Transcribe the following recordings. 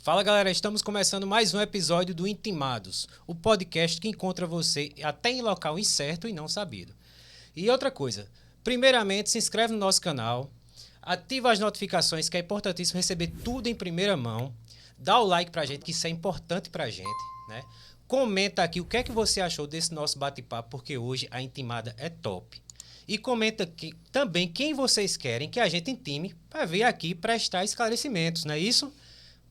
Fala galera, estamos começando mais um episódio do Intimados, o podcast que encontra você até em local incerto e não sabido. E outra coisa, primeiramente se inscreve no nosso canal, ativa as notificações que é importantíssimo receber tudo em primeira mão, dá o like pra gente que isso é importante pra gente, né? Comenta aqui o que é que você achou desse nosso bate-papo, porque hoje a intimada é top. E comenta aqui também quem vocês querem que a gente intime para vir aqui prestar esclarecimentos, não é isso?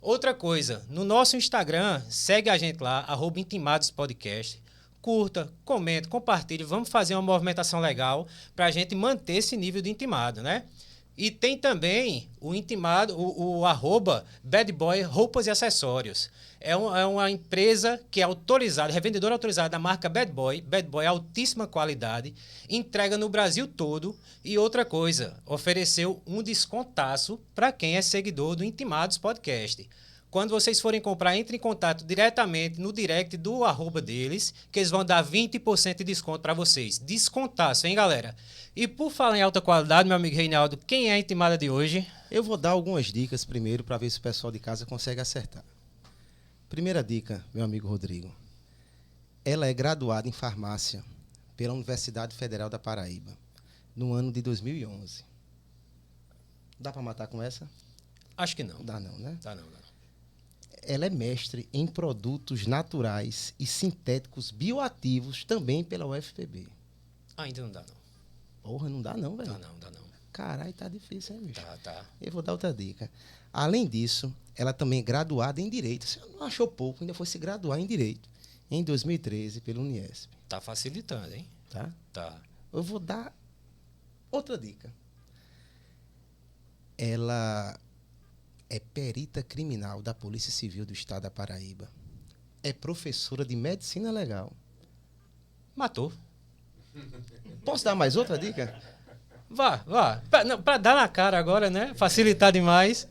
Outra coisa, no nosso Instagram, segue a gente lá, @intimadospodcast. Curta, comenta, compartilhe, vamos fazer uma movimentação legal para a gente manter esse nível de intimado, né? E tem também o intimado, o @Bad Boy Roupas e Acessórios. É uma empresa que é autorizada, revendedora autorizada da marca Bad Boy altíssima qualidade, entrega no Brasil todo. E outra coisa, ofereceu um descontaço para quem é seguidor do Intimados Podcast. Quando vocês forem comprar, entre em contato diretamente no direct do deles, que eles vão dar 20% de desconto para vocês. Descontaço, hein, galera? E por falar em alta qualidade, meu amigo Reinaldo, quem é a intimada de hoje? Eu vou dar algumas dicas primeiro para ver se o pessoal de casa consegue acertar. Primeira dica, meu amigo Rodrigo. Ela é graduada em farmácia pela Universidade Federal da Paraíba, no ano de 2011. Dá para matar com essa? Acho que não. Dá não, né? Dá não. Ela é mestre em produtos naturais e sintéticos bioativos também pela UFPB. Ainda não dá, não. Porra, não dá não, velho. Dá não. Caralho, tá difícil, hein, bicho? Tá. Eu vou dar outra dica. Além disso, ela também é graduada em Direito. Você não achou pouco, ainda foi se graduar em Direito. Em 2013, pelo Uniesp. Tá facilitando, hein? Tá? Tá. Eu vou dar outra dica. Ela é perita criminal da Polícia Civil do Estado da Paraíba. É professora de Medicina Legal. Matou. Posso dar mais outra dica? Vá. Pra dar na cara agora, né? Facilitar demais.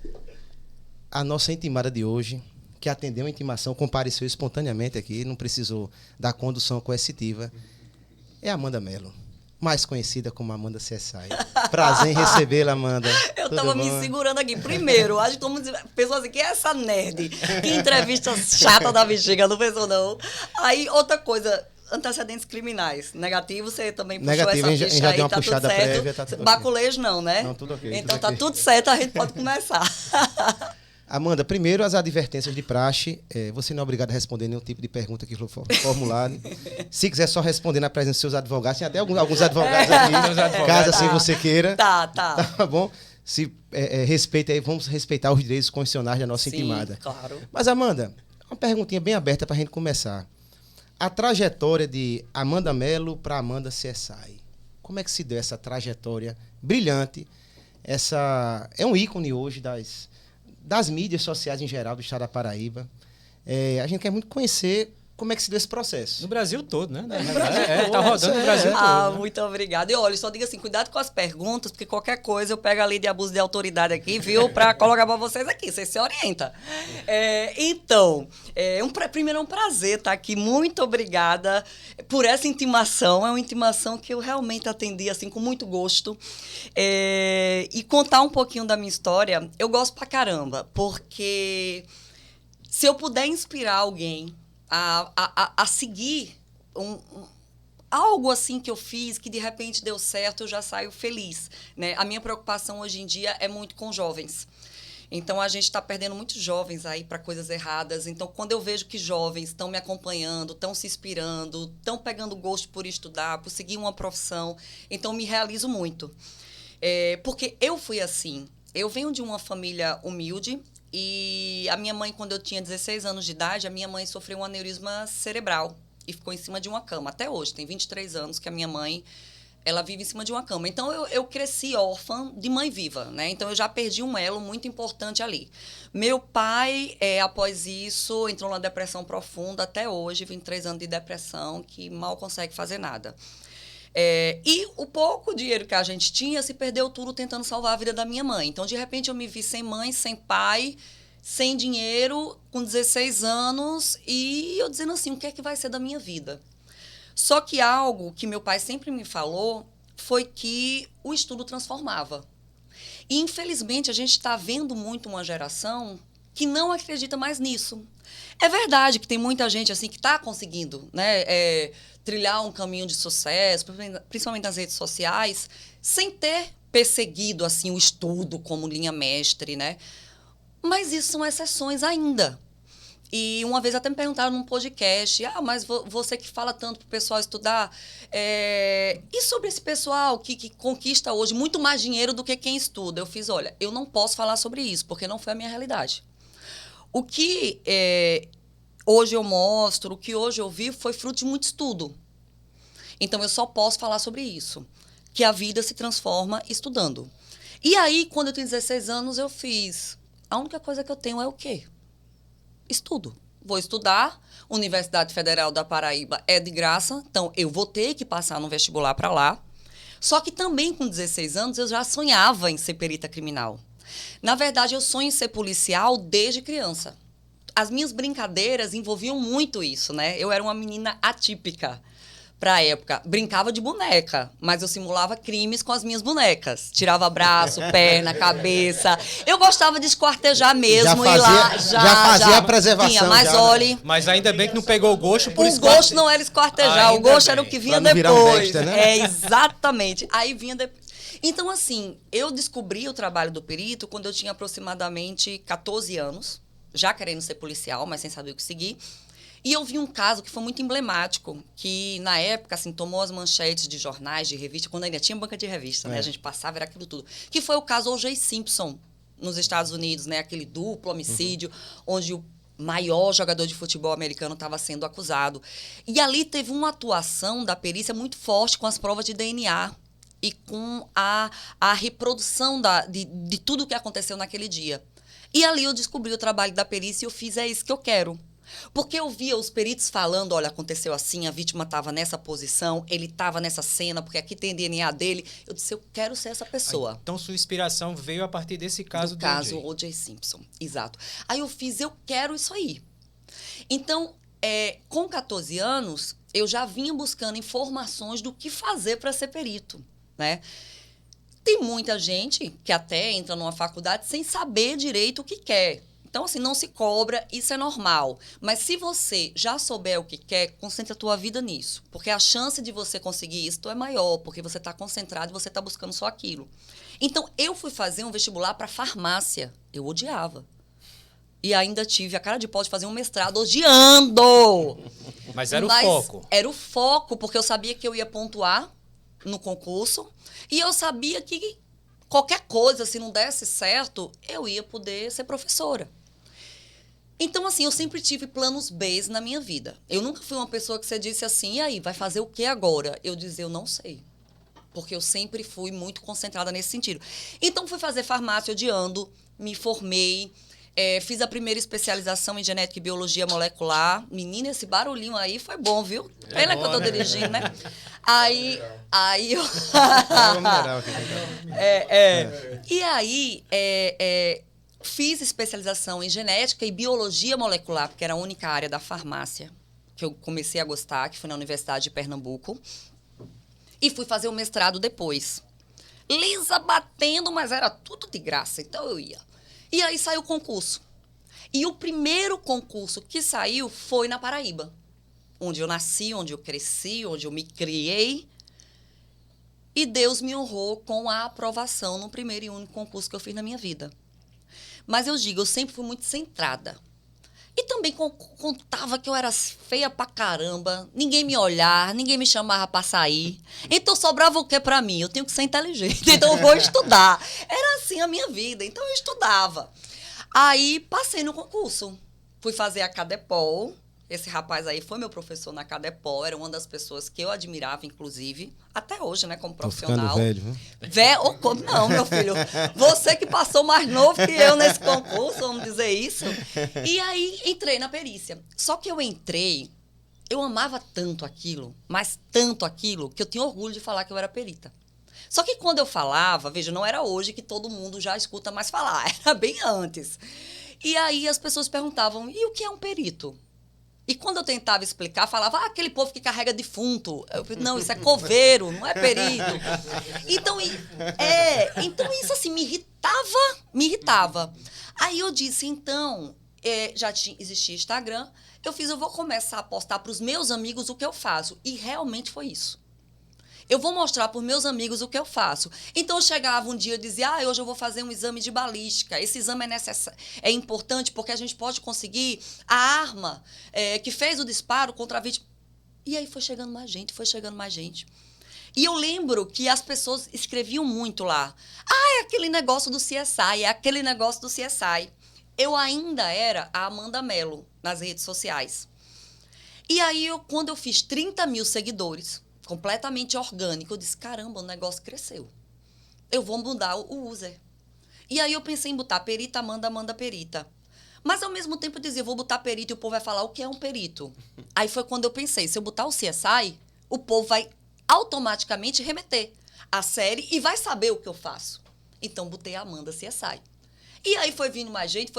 A nossa intimada de hoje, que atendeu a intimação, compareceu espontaneamente aqui, não precisou da condução coercitiva, é Amanda Mello, mais conhecida como Amanda CSI. Prazer em recebê-la, Amanda. Eu tava me segurando aqui. Primeiro, acho que todo mundo pensou assim, quem é essa nerd? Que entrevista chata da bexiga, não pensou não. Aí, outra coisa, antecedentes criminais. Negativo, você também puxou negativo, essa ficha já aí, deu uma tá tudo puxada certo. prévia, tá tudo Baculejo não, né? Não, tudo ok. Então tudo tá ok. tudo certo, a gente pode começar. Amanda, primeiro as advertências de praxe. Você não é obrigado a responder nenhum tipo de pergunta que for formulado. Se quiser só responder na presença dos seus advogados, tem até alguns advogados aqui, caso assim você queira. Tá. Tá bom? Respeita aí, vamos respeitar os direitos constitucionais da nossa intimada. Claro. Mas, Amanda, uma perguntinha bem aberta para a gente começar. A trajetória de Amanda Mello para Amanda CSI. Como é que se deu essa trajetória brilhante? É um ícone hoje das mídias sociais em geral do estado da Paraíba. A gente quer muito conhecer como é que se deu esse processo. No Brasil todo, né? Tá rodando no Brasil todo. Né? Muito obrigada. E olha, só diga assim, cuidado com as perguntas, porque qualquer coisa eu pego a lei de abuso de autoridade aqui, viu? Para colocar para vocês aqui, vocês se orientam. Primeiro é um prazer estar aqui. Muito obrigada por essa intimação. É uma intimação que eu realmente atendi assim com muito gosto. E contar um pouquinho da minha história, eu gosto pra caramba, porque se eu puder inspirar alguém a seguir algo assim que eu fiz, que de repente deu certo, eu já saio feliz, né? A minha preocupação hoje em dia é muito com jovens. Então, a gente está perdendo muitos jovens aí para coisas erradas. Então, quando eu vejo que jovens estão me acompanhando, estão se inspirando, estão pegando gosto por estudar, por seguir uma profissão, então me realizo muito. Porque eu fui assim. Eu venho de uma família humilde. E a minha mãe, quando eu tinha 16 anos de idade, a minha mãe sofreu um aneurisma cerebral e ficou em cima de uma cama. Até hoje, tem 23 anos que a minha mãe, ela vive em cima de uma cama. Então, eu cresci órfã de mãe viva, né? Então, eu já perdi um elo muito importante ali. Meu pai, após isso, entrou numa depressão profunda. Até hoje, 23 anos de depressão, que mal consegue fazer nada. E o pouco dinheiro que a gente tinha se perdeu tudo tentando salvar a vida da minha mãe. Então, de repente, eu me vi sem mãe, sem pai, sem dinheiro, com 16 anos, e eu dizendo assim, o que é que vai ser da minha vida? Só que algo que meu pai sempre me falou foi que o estudo transformava. E, infelizmente, a gente está vendo muito uma geração que não acredita mais nisso. É verdade que tem muita gente assim que está conseguindo, né, trilhar um caminho de sucesso, principalmente nas redes sociais, sem ter perseguido assim o estudo como linha mestre, né? Mas isso são exceções ainda. E uma vez até me perguntaram num podcast, mas você que fala tanto para o pessoal estudar, e sobre esse pessoal que conquista hoje muito mais dinheiro do que quem estuda? Eu fiz, olha, eu não posso falar sobre isso, porque não foi a minha realidade. O que hoje eu mostro, o que hoje eu vi, foi fruto de muito estudo. Então, eu só posso falar sobre isso, que a vida se transforma estudando. E aí, quando eu tinha 16 anos, eu fiz, a única coisa que eu tenho é o quê? Estudo. Vou estudar, Universidade Federal da Paraíba é de graça, então eu vou ter que passar no vestibular para lá. Só que também com 16 anos eu já sonhava em ser perita criminal. Na verdade, eu sonho em ser policial desde criança. As minhas brincadeiras envolviam muito isso, né? Eu era uma menina atípica. Para a época, brincava de boneca, mas eu simulava crimes com as minhas bonecas. Tirava braço, perna, cabeça. Eu gostava de esquartejar mesmo, ir lá. Já fazia a preservação. Tinha, mas já, olhe... Mas ainda bem que não pegou o gosto por O gosto não era esquartejar, o gosto era o que vinha pra não virar um depois. besta, né? Exatamente. Aí vinha depois. Então, assim, eu descobri o trabalho do perito quando eu tinha aproximadamente 14 anos, já querendo ser policial, mas sem saber o que seguir. E eu vi um caso que foi muito emblemático, que na época, assim, tomou as manchetes de jornais, de revista, quando ainda tinha banca de revista, né? A gente passava, era aquilo tudo. Que foi o caso O.J. Simpson, nos Estados Unidos, né? Aquele duplo homicídio, onde o maior jogador de futebol americano estava sendo acusado. E ali teve uma atuação da perícia muito forte com as provas de DNA e com a reprodução de tudo o que aconteceu naquele dia. E ali eu descobri o trabalho da perícia e eu fiz, é isso que eu quero. Porque eu via os peritos falando, olha, aconteceu assim, a vítima estava nessa posição, ele estava nessa cena, porque aqui tem DNA dele. Eu disse, eu quero ser essa pessoa. Então, sua inspiração veio a partir desse caso do O.J. O.J. Simpson, exato. Aí eu fiz, eu quero isso aí. Então, com 14 anos, eu já vinha buscando informações do que fazer para ser perito, né? Tem muita gente que até entra numa faculdade sem saber direito o que quer. Então, assim, não se cobra, isso é normal. Mas se você já souber o que quer, concentre a tua vida nisso. Porque a chance de você conseguir isso é maior, porque você está concentrado e você está buscando só aquilo. Então, eu fui fazer um vestibular para farmácia. Eu odiava. E ainda tive a cara de pau de fazer um mestrado odiando. Mas era o foco. Era o foco, porque eu sabia que eu ia pontuar no concurso. E eu sabia que qualquer coisa, se não desse certo, eu ia poder ser professora. Então, assim, eu sempre tive planos B na minha vida. Eu nunca fui uma pessoa que você disse assim, e aí, vai fazer o que agora? Eu dizia, eu não sei. Porque eu sempre fui muito concentrada nesse sentido. Então, fui fazer farmácia odiando, me formei, fiz a primeira especialização em genética e biologia molecular. Menina, esse barulhinho aí foi bom, viu? Pena que eu tô dirigindo, né? Aí eu... E aí, fiz especialização em genética e biologia molecular, porque era a única área da farmácia que eu comecei a gostar, que foi na Universidade de Pernambuco. E fui fazer o mestrado depois. Lisa batendo, mas era tudo de graça, então eu ia. E aí saiu o concurso. E o primeiro concurso que saiu foi na Paraíba, onde eu nasci, onde eu cresci, onde eu me criei. E Deus me honrou com a aprovação no primeiro e único concurso que eu fiz na minha vida. Mas eu digo, eu sempre fui muito centrada. E também contava que eu era feia pra caramba, ninguém me olhava, ninguém me chamava pra sair. Então sobrava o que pra mim? Eu tenho que ser inteligente, então eu vou estudar. Era assim a minha vida, então eu estudava. Aí passei no concurso, fui fazer a Cadepol. Esse rapaz aí foi meu professor na Cadepol, era uma das pessoas que eu admirava, inclusive, até hoje, né, como profissional. Tô ficando velho, viu? Não, meu filho, você que passou mais novo que eu nesse concurso, vamos dizer isso. E aí, entrei na perícia. Só que eu entrei, eu amava tanto aquilo, mas tanto aquilo, que eu tinha orgulho de falar que eu era perita. Só que quando eu falava, veja, não era hoje que todo mundo já escuta mais falar, era bem antes. E aí as pessoas perguntavam, e o que é um perito? E quando eu tentava explicar, falava, aquele povo que carrega defunto. Não, isso é coveiro, não é perito. Então isso assim, me irritava. Aí eu disse, então, existia Instagram, eu vou começar a postar para os meus amigos o que eu faço. E realmente foi isso. Eu vou mostrar para os meus amigos o que eu faço. Então, eu chegava um dia e dizia, hoje eu vou fazer um exame de balística. Esse exame é importante porque a gente pode conseguir a arma que fez o disparo contra a vítima. E aí foi chegando mais gente. E eu lembro que as pessoas escreviam muito lá. É aquele negócio do CSI, Eu ainda era a Amanda Mello nas redes sociais. E aí, quando eu fiz 30 mil seguidores, completamente orgânico, eu disse, caramba, o negócio cresceu. Eu vou mudar o user. E aí eu pensei em botar perita, Amanda perita. Mas ao mesmo tempo eu dizia, vou botar perito e o povo vai falar o que é um perito. Aí foi quando eu pensei, se eu botar o CSI, o povo vai automaticamente remeter a série e vai saber o que eu faço. Então botei a Amanda CSI. E aí foi vindo mais gente,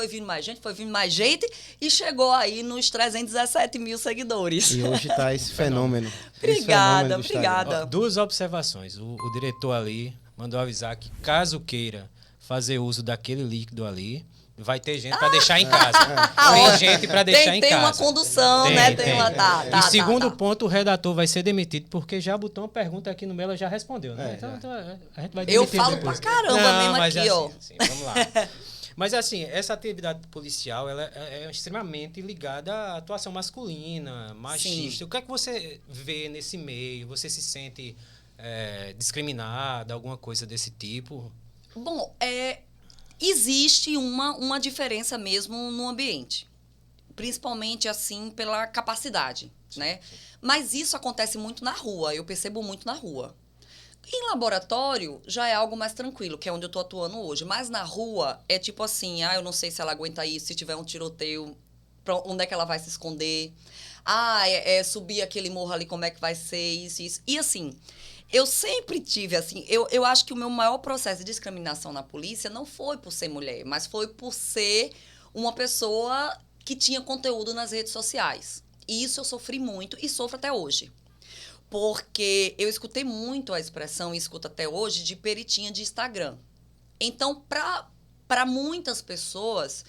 e chegou aí nos 317 mil seguidores. E hoje está esse fenômeno. Obrigada. Duas observações. O diretor ali mandou avisar que, caso queira fazer uso daquele líquido ali, vai ter gente para deixar em casa. Tem gente para deixar em casa. Tem uma condução, né? Tem uma... E segundo ponto, o redator vai ser demitido, porque já botou uma pergunta aqui no meio, ela já respondeu, né? Então, a gente vai demitir. Eu falo depois. Pra caramba mesmo mas aqui, ó. Assim, vamos lá. Mas, assim, essa atividade policial, ela é extremamente ligada à atuação masculina, machista. Sim. O que é que você vê nesse meio? Você se sente discriminada, alguma coisa desse tipo? Bom, existe uma diferença mesmo no ambiente. Principalmente, assim, pela capacidade, né? Mas isso acontece muito na rua, eu percebo muito na rua. Em laboratório, já é algo mais tranquilo, que é onde eu estou atuando hoje. Mas na rua, é tipo assim, eu não sei se ela aguenta isso, se tiver um tiroteio, onde é que ela vai se esconder? Subir aquele morro ali, como é que vai ser isso. E assim, eu sempre tive, assim, eu acho que o meu maior processo de discriminação na polícia não foi por ser mulher, mas foi por ser uma pessoa que tinha conteúdo nas redes sociais. E isso eu sofri muito e sofro até hoje. Porque eu escutei muito a expressão, e escuto até hoje, de peritinha de Instagram. Então, para muitas pessoas,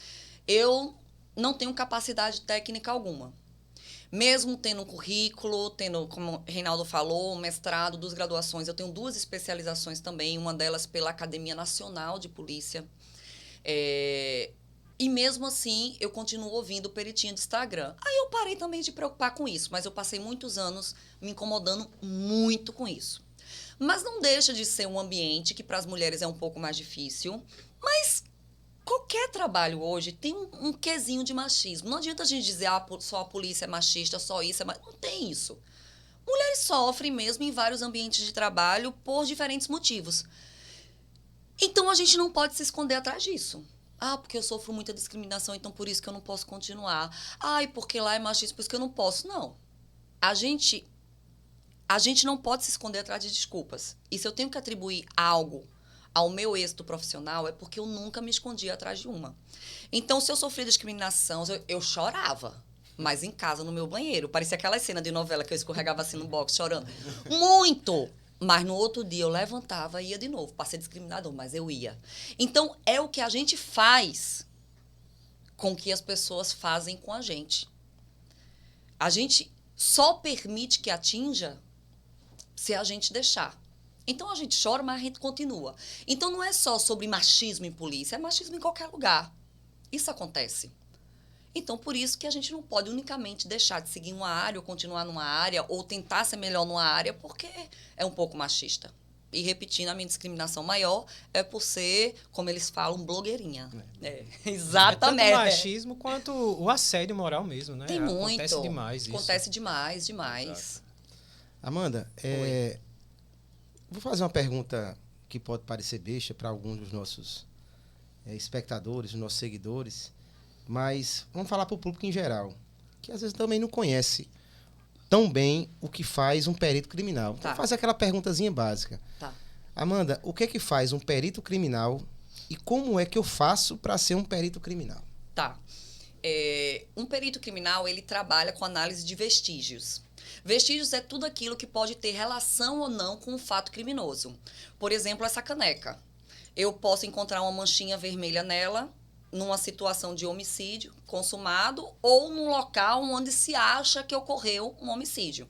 eu não tenho capacidade técnica alguma. Mesmo tendo um currículo, tendo, como o Reinaldo falou, um mestrado, 2 graduações, eu tenho 2 especializações também, uma delas pela Academia Nacional de Polícia. E mesmo assim, eu continuo ouvindo peritinha de Instagram. Aí eu parei também de preocupar com isso, mas eu passei muitos anos me incomodando muito com isso. Mas não deixa de ser um ambiente que para as mulheres é um pouco mais difícil, mas qualquer trabalho hoje tem um quesinho de machismo. Não adianta a gente dizer, só a polícia é machista, só isso é machista. Não tem isso. Mulheres sofrem mesmo em vários ambientes de trabalho por diferentes motivos. Então a gente não pode se esconder atrás disso. Porque eu sofro muita discriminação, então por isso que eu não posso continuar. Porque lá é machista, por isso que eu não posso. Não. A gente não pode se esconder atrás de desculpas. E se eu tenho que atribuir algo ao meu êxito profissional, é porque eu nunca me escondi atrás de uma. Então, se eu sofria discriminação, eu chorava. Mas em casa, no meu banheiro. Parecia aquela cena de novela que eu escorregava assim no box, chorando. Muito! Mas no outro dia eu levantava e ia de novo. Passei discriminador, mas eu ia. Então, é o que a gente faz com que as pessoas fazem com a gente. A gente só permite que atinja se a gente deixar. Então, a gente chora, mas a gente continua. Então, não é só sobre machismo em polícia, é machismo em qualquer lugar. Isso acontece. Então, por isso que a gente não pode unicamente deixar de seguir uma área ou continuar numa área ou tentar ser melhor numa área porque é um pouco machista. E, repetindo, a minha discriminação maior é por ser, como eles falam, blogueirinha. Exatamente. É tanto o machismo quanto o assédio moral mesmo, né? Tem muito. Acontece demais isso. Acontece demais. Exato. Amanda, vou fazer uma pergunta que pode parecer besta para alguns dos nossos espectadores, dos nossos seguidores. Mas vamos falar para o público em geral, que às vezes também não conhece tão bem o que faz um perito criminal. Vou fazer aquela perguntazinha básica. Amanda, o que é que faz um perito criminal e como é que eu faço para ser um perito criminal? Um perito criminal, ele trabalha com análise de vestígios. Vestígios é tudo aquilo que pode ter relação ou não com o fato criminoso. Por exemplo, essa caneca. Eu posso encontrar uma manchinha vermelha nela, numa situação de homicídio consumado ou num local onde se acha que ocorreu um homicídio.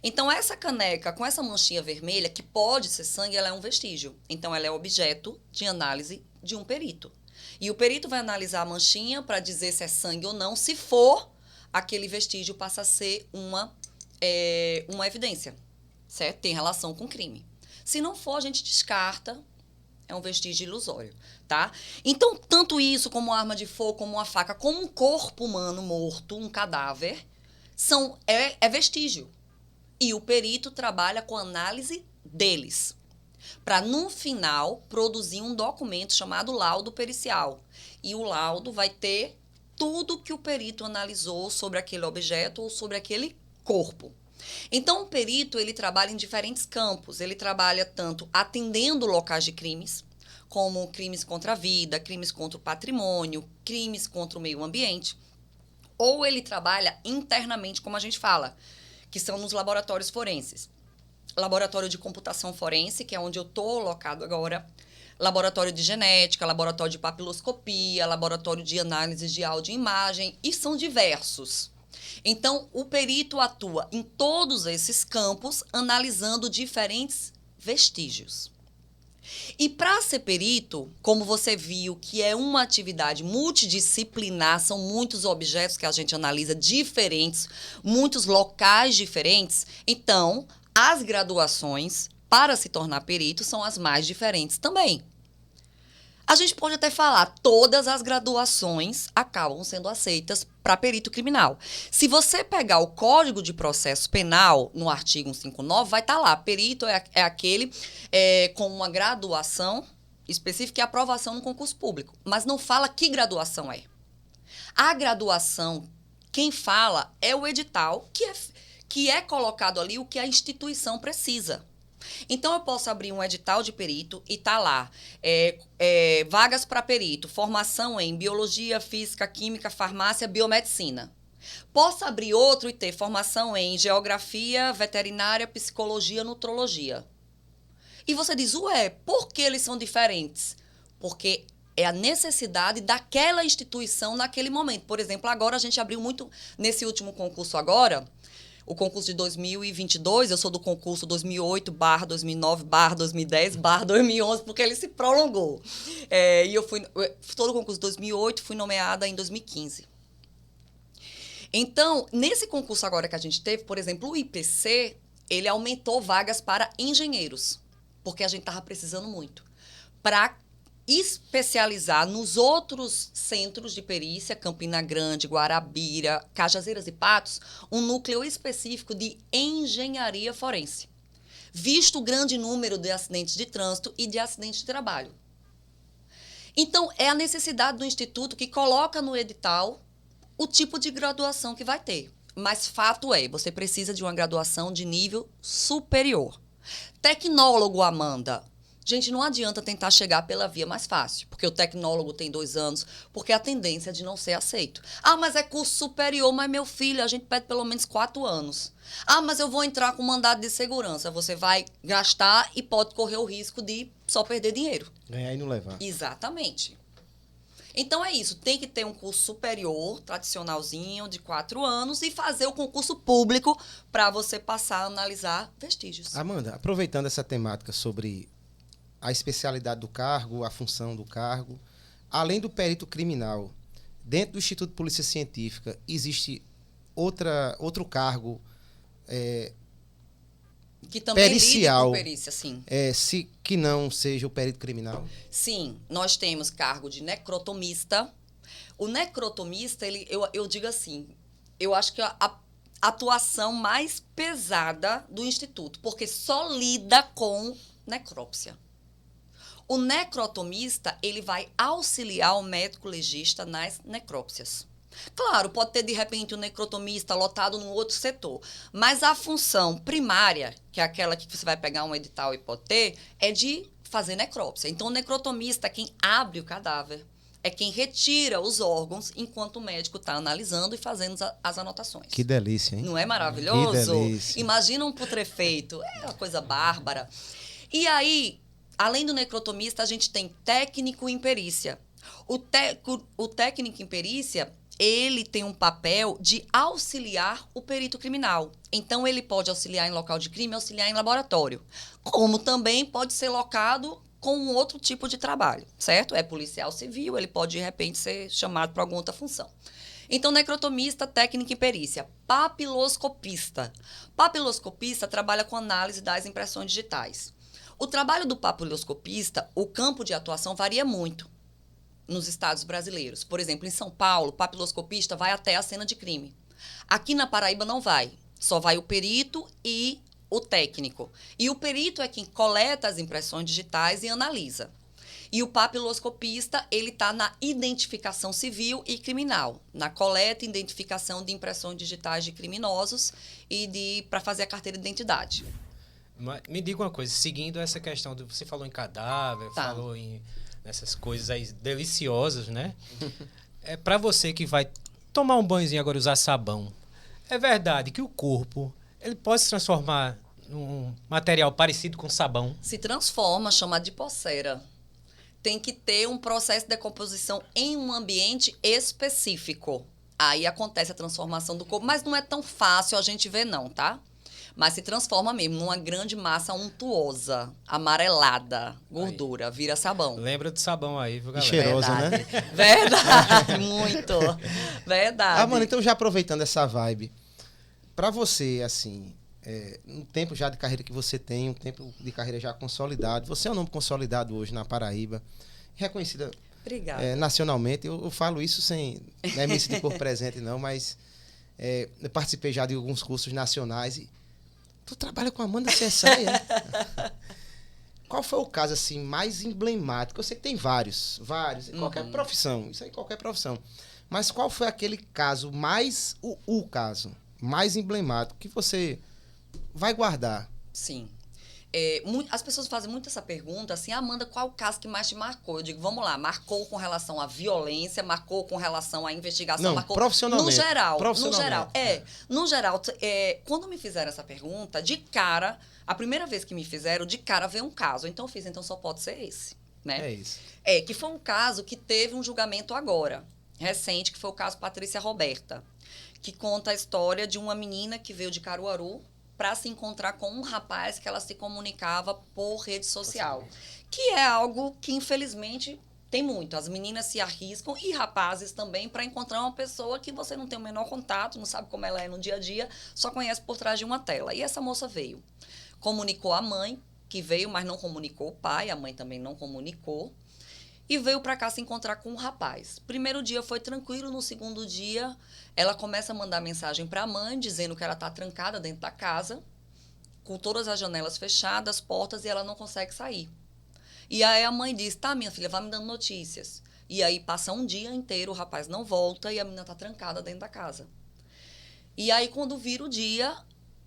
Então, essa caneca com essa manchinha vermelha, que pode ser sangue, ela é um vestígio. Então, ela é objeto de análise de um perito. E o perito vai analisar a manchinha para dizer se é sangue ou não. Se for, aquele vestígio passa a ser uma evidência, certo? Tem relação com o crime. Se não for, a gente descarta, é um vestígio ilusório, tá? Então, tanto isso como arma de fogo, como uma faca, como um corpo humano morto, um cadáver, é vestígio. E o perito trabalha com análise deles, para, no final, produzir um documento chamado laudo pericial. E o laudo vai ter tudo que o perito analisou sobre aquele objeto ou sobre aquele corpo. Então, o perito, ele trabalha em diferentes campos. Ele trabalha tanto atendendo locais de crimes, como crimes contra a vida, crimes contra o patrimônio, crimes contra o meio ambiente. Ou ele trabalha internamente, como a gente fala, que são nos laboratórios forenses. Laboratório de computação forense, que é onde eu estou locado agora, laboratório de genética, laboratório de papiloscopia, laboratório de análise de áudio e imagem, e são diversos. Então, o perito atua em todos esses campos, analisando diferentes vestígios. E para ser perito, como você viu, que é uma atividade multidisciplinar, são muitos objetos que a gente analisa diferentes, muitos locais diferentes, então, as graduações para se tornar perito são as mais diferentes também. A gente pode até falar, todas as graduações acabam sendo aceitas para perito criminal. Se você pegar o Código de Processo Penal, no artigo 159, vai estar lá, perito é aquele com uma graduação específica e aprovação no concurso público, mas não fala que graduação é. A graduação, quem fala é o edital, que é colocado ali o que a instituição precisa. Então, eu posso abrir um edital de perito e tá lá, vagas para perito, formação em biologia, física, química, farmácia, biomedicina. Posso abrir outro e ter formação em geografia, veterinária, psicologia, nutrologia. E você diz, por que eles são diferentes? Porque é a necessidade daquela instituição naquele momento. Por exemplo, agora a gente abriu muito, nesse último concurso agora, o concurso de 2022, eu sou do concurso 2008/2009/2010/2011, porque ele se prolongou. E eu estou no concurso 2008, fui nomeada em 2015. Então, nesse concurso agora que a gente teve, por exemplo, o IPC, ele aumentou vagas para engenheiros, porque a gente estava precisando muito. Para especializar nos outros centros de perícia, Campina Grande, Guarabira, Cajazeiras e Patos, um núcleo específico de engenharia forense, visto o grande número de acidentes de trânsito e de acidentes de trabalho. Então, é a necessidade do Instituto que coloca no edital o tipo de graduação que vai ter. Mas fato é, você precisa de uma graduação de nível superior. Tecnólogo, Amanda. Gente, não adianta tentar chegar pela via mais fácil, porque o tecnólogo tem 2 anos, porque a tendência é de não ser aceito. Mas é curso superior, mas meu filho, a gente pede pelo menos 4 anos. Mas eu vou entrar com mandado de segurança. Você vai gastar e pode correr o risco de só perder dinheiro. Ganhar e não levar. Exatamente. Então é isso, tem que ter um curso superior, tradicionalzinho, de 4 anos, e fazer o concurso público para você passar a analisar vestígios. Amanda, aproveitando essa temática sobre a especialidade do cargo, a função do cargo, além do perito criminal, dentro do Instituto de Polícia Científica, existe outro cargo que também pericial, lide com perícia, sim. Que não seja o perito criminal? Sim, nós temos cargo de necrotomista. O necrotomista, eu digo assim, eu acho que a atuação mais pesada do Instituto, porque só lida com necrópsia. O necrotomista, ele vai auxiliar o médico legista nas necrópsias. Claro, pode ter, de repente, um necrotomista lotado num outro setor, mas a função primária, que é aquela que você vai pegar um edital e pode ter, é de fazer necrópsia. Então, o necrotomista é quem abre o cadáver, é quem retira os órgãos enquanto o médico está analisando e fazendo as anotações. Que delícia, hein? Não é maravilhoso? Que delícia. Imagina um putrefeito. É uma coisa bárbara. E aí, além do necrotomista, a gente tem técnico em perícia. O técnico em perícia, ele tem um papel de auxiliar o perito criminal. Então, ele pode auxiliar em local de crime, auxiliar em laboratório. Como também pode ser locado com um outro tipo de trabalho, certo? É policial civil, ele pode, de repente, ser chamado para alguma outra função. Então, necrotomista, técnica e perícia. Papiloscopista. Papiloscopista trabalha com análise das impressões digitais. O trabalho do papiloscopista, o campo de atuação varia muito nos estados brasileiros. Por exemplo, em São Paulo, o papiloscopista vai até a cena de crime. Aqui na Paraíba não vai. Só vai o perito e o técnico. E o perito é quem coleta as impressões digitais e analisa. E o papiloscopista, ele está na identificação civil e criminal, na coleta e identificação de impressões digitais de criminosos e para fazer a carteira de identidade. Me diga uma coisa, seguindo essa questão, você falou em cadáver, falou nessas coisas aí deliciosas, né? É para você que vai tomar um banhozinho agora, usar sabão. É verdade que o corpo, ele pode se transformar num material parecido com sabão? Se transforma, chamado de pocera. Tem que ter um processo de decomposição em um ambiente específico. Aí acontece a transformação do corpo, mas não é tão fácil a gente ver não, tá? Mas se transforma mesmo numa grande massa untuosa, amarelada, gordura, vira sabão. Lembra do sabão aí, viu, galera? E cheirosa, Verdade. né? Verdade, muito. Verdade. Mano, então já aproveitando essa vibe, pra você, assim, um tempo já de carreira que você tem, um tempo de carreira já consolidado, você é um nome consolidado hoje na Paraíba, reconhecida nacionalmente. Eu falo isso sem me sentir por presente, não, mas eu participei já de alguns cursos nacionais e tu trabalha com a Amanda CSI, Qual foi o caso assim mais emblemático? Eu sei que tem vários, em qualquer profissão, isso aí qualquer profissão. Mas qual foi aquele caso mais o caso mais emblemático que você vai guardar? Sim. As pessoas fazem muito essa pergunta, assim, Amanda, qual o caso que mais te marcou? Eu digo, vamos lá, marcou com relação à violência, marcou com relação à investigação, não, marcou profissionalmente. No geral. Profissionalmente. No geral, quando me fizeram essa pergunta, de cara, a primeira vez que me fizeram, de cara veio um caso. Então eu fiz, então só pode ser esse, né? É isso. Que foi um caso que teve um julgamento agora, recente, que foi o caso Patrícia Roberta, que conta a história de uma menina que veio de Caruaru para se encontrar com um rapaz que ela se comunicava por rede social. Que é algo que, infelizmente, tem muito. As meninas se arriscam e rapazes também para encontrar uma pessoa que você não tem o menor contato, não sabe como ela é no dia a dia, só conhece por trás de uma tela. E essa moça veio. Comunicou a mãe, que veio, mas não comunicou o pai, a mãe também não comunicou. E veio para cá se encontrar com um rapaz. Primeiro dia foi tranquilo, no segundo dia ela começa a mandar mensagem para a mãe, dizendo que ela está trancada dentro da casa, com todas as janelas fechadas, portas, e ela não consegue sair. E aí a mãe diz, tá, minha filha, vai me dando notícias. E aí passa um dia inteiro, o rapaz não volta e a menina está trancada dentro da casa. E aí quando vira o dia,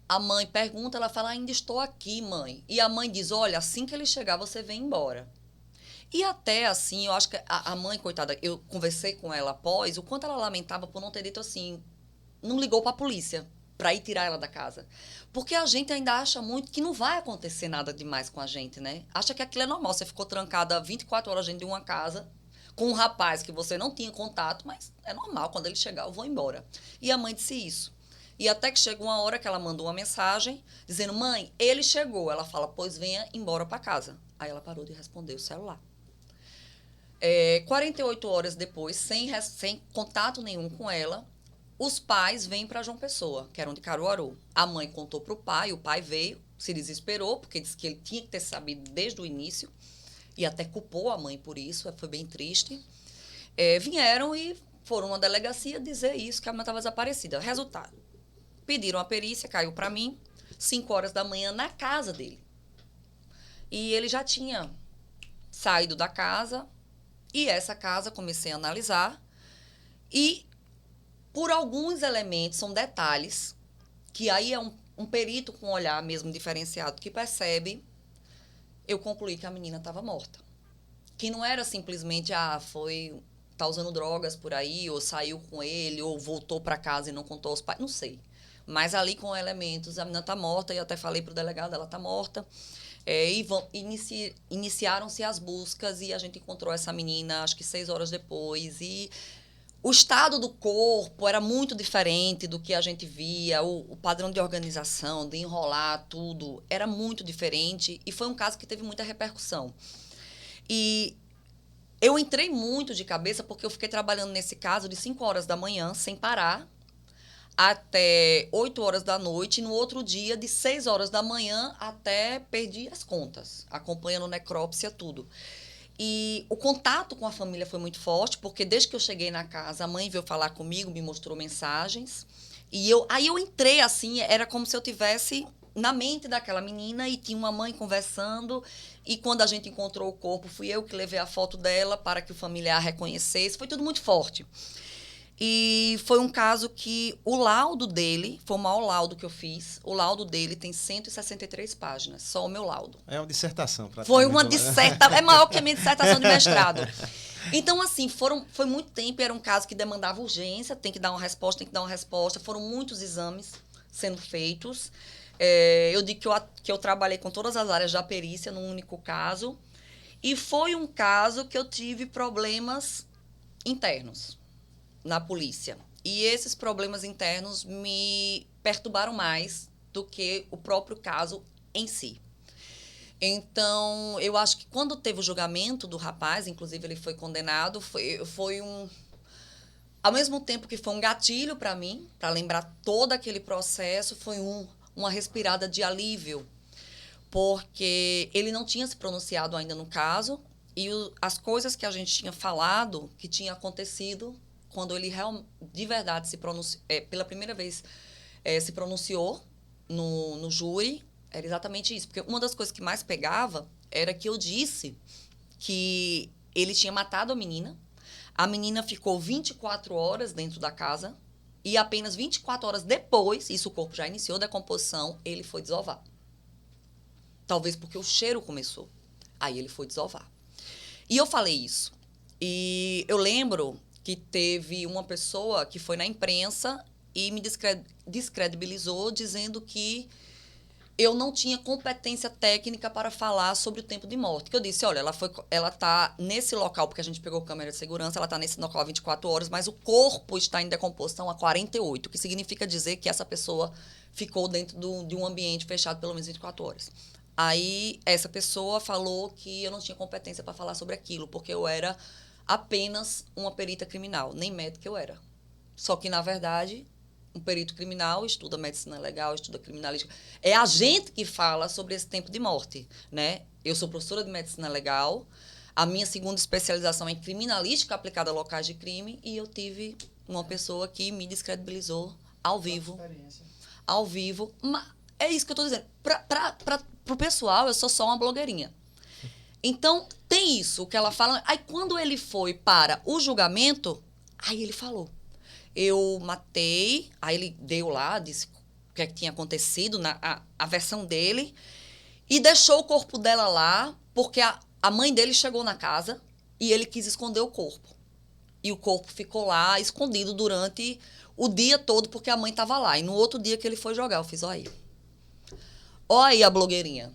a mãe pergunta, ela fala, ainda estou aqui, mãe. E a mãe diz, olha, assim que ele chegar, você vem embora. E até assim, eu acho que a mãe, coitada, eu conversei com ela após, o quanto ela lamentava por não ter dito assim, não ligou para a polícia para ir tirar ela da casa. Porque a gente ainda acha muito que não vai acontecer nada demais com a gente, né? Acha que aquilo é normal, você ficou trancada 24 horas dentro de uma casa com um rapaz que você não tinha contato, mas é normal, quando ele chegar eu vou embora. E a mãe disse isso. E até que chegou uma hora que ela mandou uma mensagem dizendo, mãe, ele chegou. Ela fala, pois venha embora para casa. Aí ela parou de responder o celular. 48 horas depois, sem contato nenhum com ela, os pais vêm para João Pessoa, que eram de Caruaru. A mãe contou para o pai veio, se desesperou, porque disse que ele tinha que ter sabido desde o início, e até culpou a mãe por isso, foi bem triste. Vieram e foram na delegacia dizer isso, que a mãe estava desaparecida. Resultado, pediram a perícia, caiu para mim, 5 horas da manhã na casa dele. E ele já tinha saído da casa. E essa casa comecei a analisar e por alguns elementos, são detalhes, que aí é um perito com um olhar mesmo diferenciado que percebe, eu concluí que a menina estava morta. Que não era simplesmente, foi tá usando drogas por aí, ou saiu com ele, ou voltou para casa e não contou aos pais, não sei. Mas ali com elementos, a menina tá morta, e eu até falei pro delegado, ela tá morta. Iniciaram-se as buscas e a gente encontrou essa menina, acho que 6 horas depois. E o estado do corpo era muito diferente do que a gente via, o padrão de organização, de enrolar tudo, era muito diferente. E foi um caso que teve muita repercussão. E eu entrei muito de cabeça porque eu fiquei trabalhando nesse caso de 5 horas da manhã, sem parar, até 8 horas da noite, e no outro dia, de 6 horas da manhã até perdi as contas, acompanhando necrópsia, tudo. E o contato com a família foi muito forte, porque desde que eu cheguei na casa, a mãe veio falar comigo, me mostrou mensagens, e aí eu entrei assim, era como se eu tivesse na mente daquela menina e tinha uma mãe conversando, e quando a gente encontrou o corpo, fui eu que levei a foto dela para que o familiar reconhecesse, foi tudo muito forte. E foi um caso que o laudo dele, foi o maior laudo que eu fiz, o laudo dele tem 163 páginas, só o meu laudo. É uma dissertação, praticamente. Foi uma dissertação, é maior que a minha dissertação de mestrado. Então, assim, foi muito tempo, era um caso que demandava urgência, tem que dar uma resposta, tem que dar uma resposta. Foram muitos exames sendo feitos. Eu digo que eu trabalhei com todas as áreas da perícia num único caso. E foi um caso que eu tive problemas internos na polícia. E esses problemas internos me perturbaram mais do que o próprio caso em si. Então, eu acho que quando teve o julgamento do rapaz, inclusive ele foi condenado, foi um... Ao mesmo tempo que foi um gatilho para mim, para lembrar todo aquele processo, foi uma respirada de alívio, porque ele não tinha se pronunciado ainda no caso, e as coisas que a gente tinha falado, que tinha acontecido, quando ele de verdade se pronunciou, pela primeira vez se pronunciou no júri, era exatamente isso. Porque uma das coisas que mais pegava era que eu disse que ele tinha matado a menina ficou 24 horas dentro da casa, e apenas 24 horas depois, isso o corpo já iniciou a decomposição, ele foi desovar. Talvez porque o cheiro começou. Aí ele foi desovar. E eu falei isso. E eu lembro que teve uma pessoa que foi na imprensa e me descredibilizou, dizendo que eu não tinha competência técnica para falar sobre o tempo de morte. Que eu disse, olha, ela está nesse local, porque a gente pegou câmera de segurança, ela está nesse local há 24 horas, mas o corpo está em decomposição há 48, que significa dizer que essa pessoa ficou dentro de um ambiente fechado pelo menos 24 horas. Aí, essa pessoa falou que eu não tinha competência para falar sobre aquilo, porque eu era apenas uma perita criminal, nem médica eu era. Só que, na verdade, um perito criminal estuda medicina legal, estuda criminalística. É a gente que fala sobre esse tempo de morte, né? Eu sou professora de medicina legal, a minha segunda especialização é em criminalística aplicada a locais de crime, e eu tive uma pessoa que me descredibilizou ao vivo. Ao vivo. Mas é isso que eu estou dizendo. Para o pessoal, eu sou só uma blogueirinha. Então, tem isso, o que ela fala. Aí, quando ele foi para o julgamento, aí ele falou. Eu matei, aí ele deu lá, disse o que é que tinha acontecido, a versão dele, e deixou o corpo dela lá, porque a mãe dele chegou na casa e ele quis esconder o corpo. E o corpo ficou lá, escondido durante o dia todo, porque a mãe estava lá. E no outro dia que ele foi jogar, eu fiz, olha aí a blogueirinha.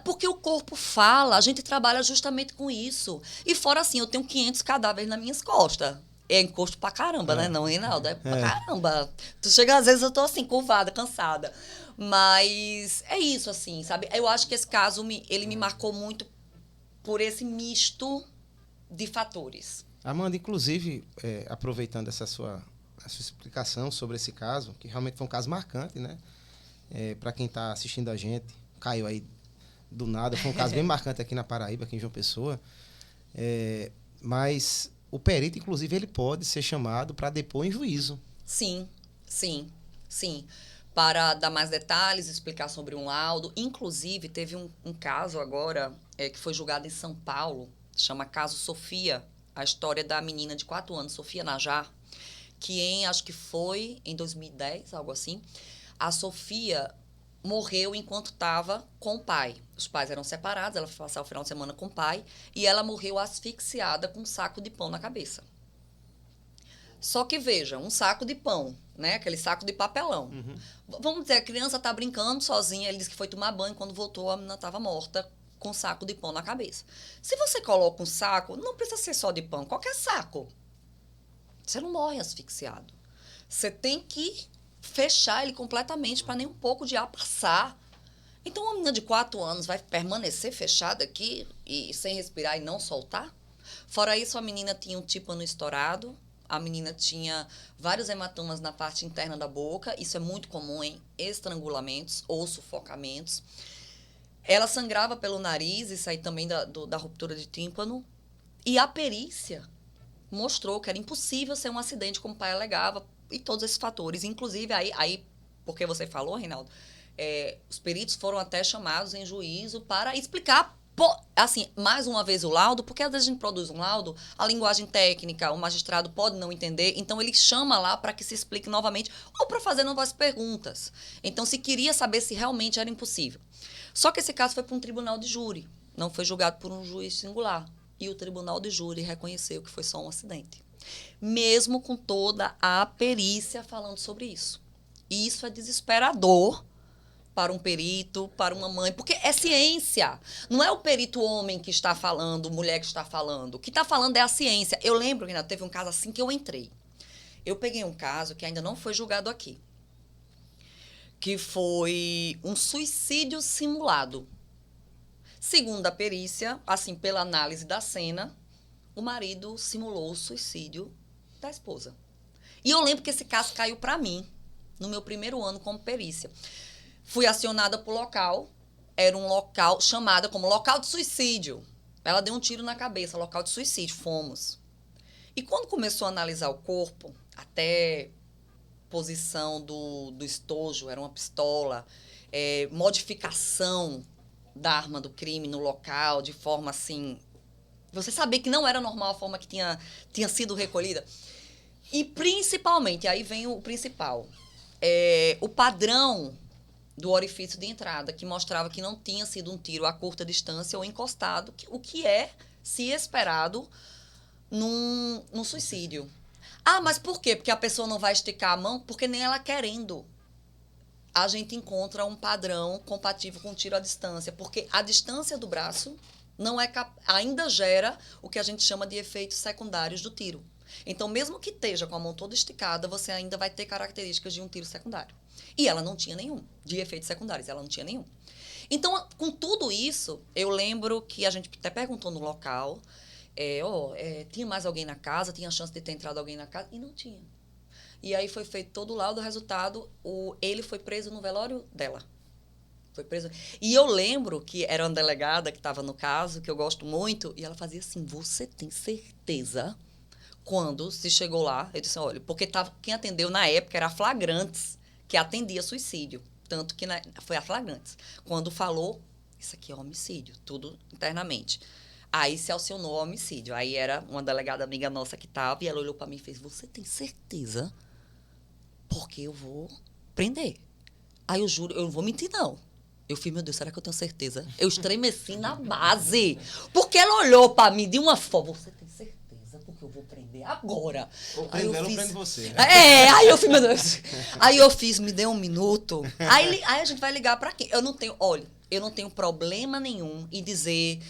Porque o corpo fala, a gente trabalha justamente com isso. E fora assim, eu tenho 500 cadáveres nas minhas costas. É encosto pra caramba, né? Não, Reinaldo? É pra caramba. Tu chega, às vezes eu tô assim, curvada, cansada. Mas é isso, assim, sabe? Eu acho que esse caso, ele me marcou muito por esse misto de fatores. Amanda, inclusive, aproveitando a sua explicação sobre esse caso, que realmente foi um caso marcante, né? Para quem está assistindo a gente, caiu aí do nada, foi um caso bem marcante aqui na Paraíba, aqui em João Pessoa. Mas o perito, inclusive, ele pode ser chamado para depor em juízo. Sim. Para dar mais detalhes, explicar sobre um laudo. Inclusive, teve um caso agora que foi julgado em São Paulo, chama Caso Sofia, a história da menina de 4 anos, Sofia Najar, que acho que foi em 2010, algo assim. A Sofia morreu enquanto estava com o pai. Os pais eram separados, ela foi passar o final de semana com o pai, e ela morreu asfixiada com um saco de pão na cabeça. Só que, veja, um saco de pão, né? Aquele saco de papelão. Vamos dizer, a criança tá brincando sozinha, ele disse que foi tomar banho, quando voltou a menina estava morta, com um saco de pão na cabeça. Se você coloca um saco, não precisa ser só de pão, qualquer saco. Você não morre asfixiado. Você tem que fechar ele completamente para nem um pouco de ar passar. Então, uma menina de 4 anos vai permanecer fechada aqui e sem respirar e não soltar? Fora isso, a menina tinha um tímpano estourado, a menina tinha vários hematomas na parte interna da boca, isso é muito comum em estrangulamentos ou sufocamentos. Ela sangrava pelo nariz, isso aí também da ruptura de tímpano. E a perícia mostrou que era impossível ser um acidente, como o pai alegava, e todos esses fatores. Inclusive, aí porque você falou, Reinaldo, os peritos foram até chamados em juízo para explicar, assim, mais uma vez o laudo, porque às vezes a gente produz um laudo, a linguagem técnica, o magistrado pode não entender, então ele chama lá para que se explique novamente, ou para fazer novas perguntas. Então, se queria saber se realmente era impossível. Só que esse caso foi para um tribunal de júri, não foi julgado por um juiz singular. E o tribunal de júri reconheceu que foi só um acidente. Mesmo com toda a perícia falando sobre isso. E isso é desesperador para um perito, para uma mãe, porque é ciência. Não é o perito homem que está falando, mulher que está falando. O que está falando é a ciência. Eu lembro, Renato, teve um caso assim que eu entrei. Eu peguei um caso que ainda não foi julgado aqui, que foi um suicídio simulado. Segundo a perícia, assim, pela análise da cena, o marido simulou o suicídio da esposa. E eu lembro que esse caso caiu para mim, no meu primeiro ano como perícia. Fui acionada para o local, era um local chamado como local de suicídio. Ela deu um tiro na cabeça, local de suicídio, fomos. E quando começou a analisar o corpo, até posição do estojo, era uma pistola, modificação da arma do crime no local, de forma assim... Você sabia que não era normal a forma que tinha sido recolhida. E principalmente, aí vem o principal, o padrão do orifício de entrada, que mostrava que não tinha sido um tiro a curta distância ou encostado, o que é se esperado num suicídio. Ah, mas por quê? Porque a pessoa não vai esticar a mão? Porque nem ela querendo. A gente encontra um padrão compatível com o tiro à distância, porque a distância do braço não ainda gera o que a gente chama de efeitos secundários do tiro. Então, mesmo que esteja com a mão toda esticada, você ainda vai ter características de um tiro secundário. E ela não tinha nenhum, de efeitos secundários, ela não tinha nenhum. Então, com tudo isso, eu lembro que a gente até perguntou no local, tinha mais alguém na casa, tinha chance de ter entrado alguém na casa, e não tinha. E aí foi feito todo o laudo, o resultado, ele foi preso no velório dela. Foi preso. E eu lembro que era uma delegada que estava no caso, que eu gosto muito, e ela fazia assim, você tem certeza? Quando se chegou lá, eu disse, olha, porque quem atendeu na época era a Flagrantes, que atendia suicídio. Tanto que foi a Flagrantes. Quando falou, isso aqui é homicídio, tudo internamente. Aí se acionou o homicídio. Aí era uma delegada amiga nossa que estava, e ela olhou para mim e fez, você tem certeza? Porque eu vou prender. Aí eu juro, eu não vou mentir, não. Eu fiz, meu Deus, será que eu tenho certeza? Eu estremeci na base. Porque ela olhou para mim de uma forma, você tem certeza? Porque eu vou prender agora. Ou prendo ela ou prendo você. Aí eu fiz, meu Deus. Aí eu fiz, me dê um minuto. Aí a gente vai ligar para quem? Eu não tenho problema nenhum em dizer,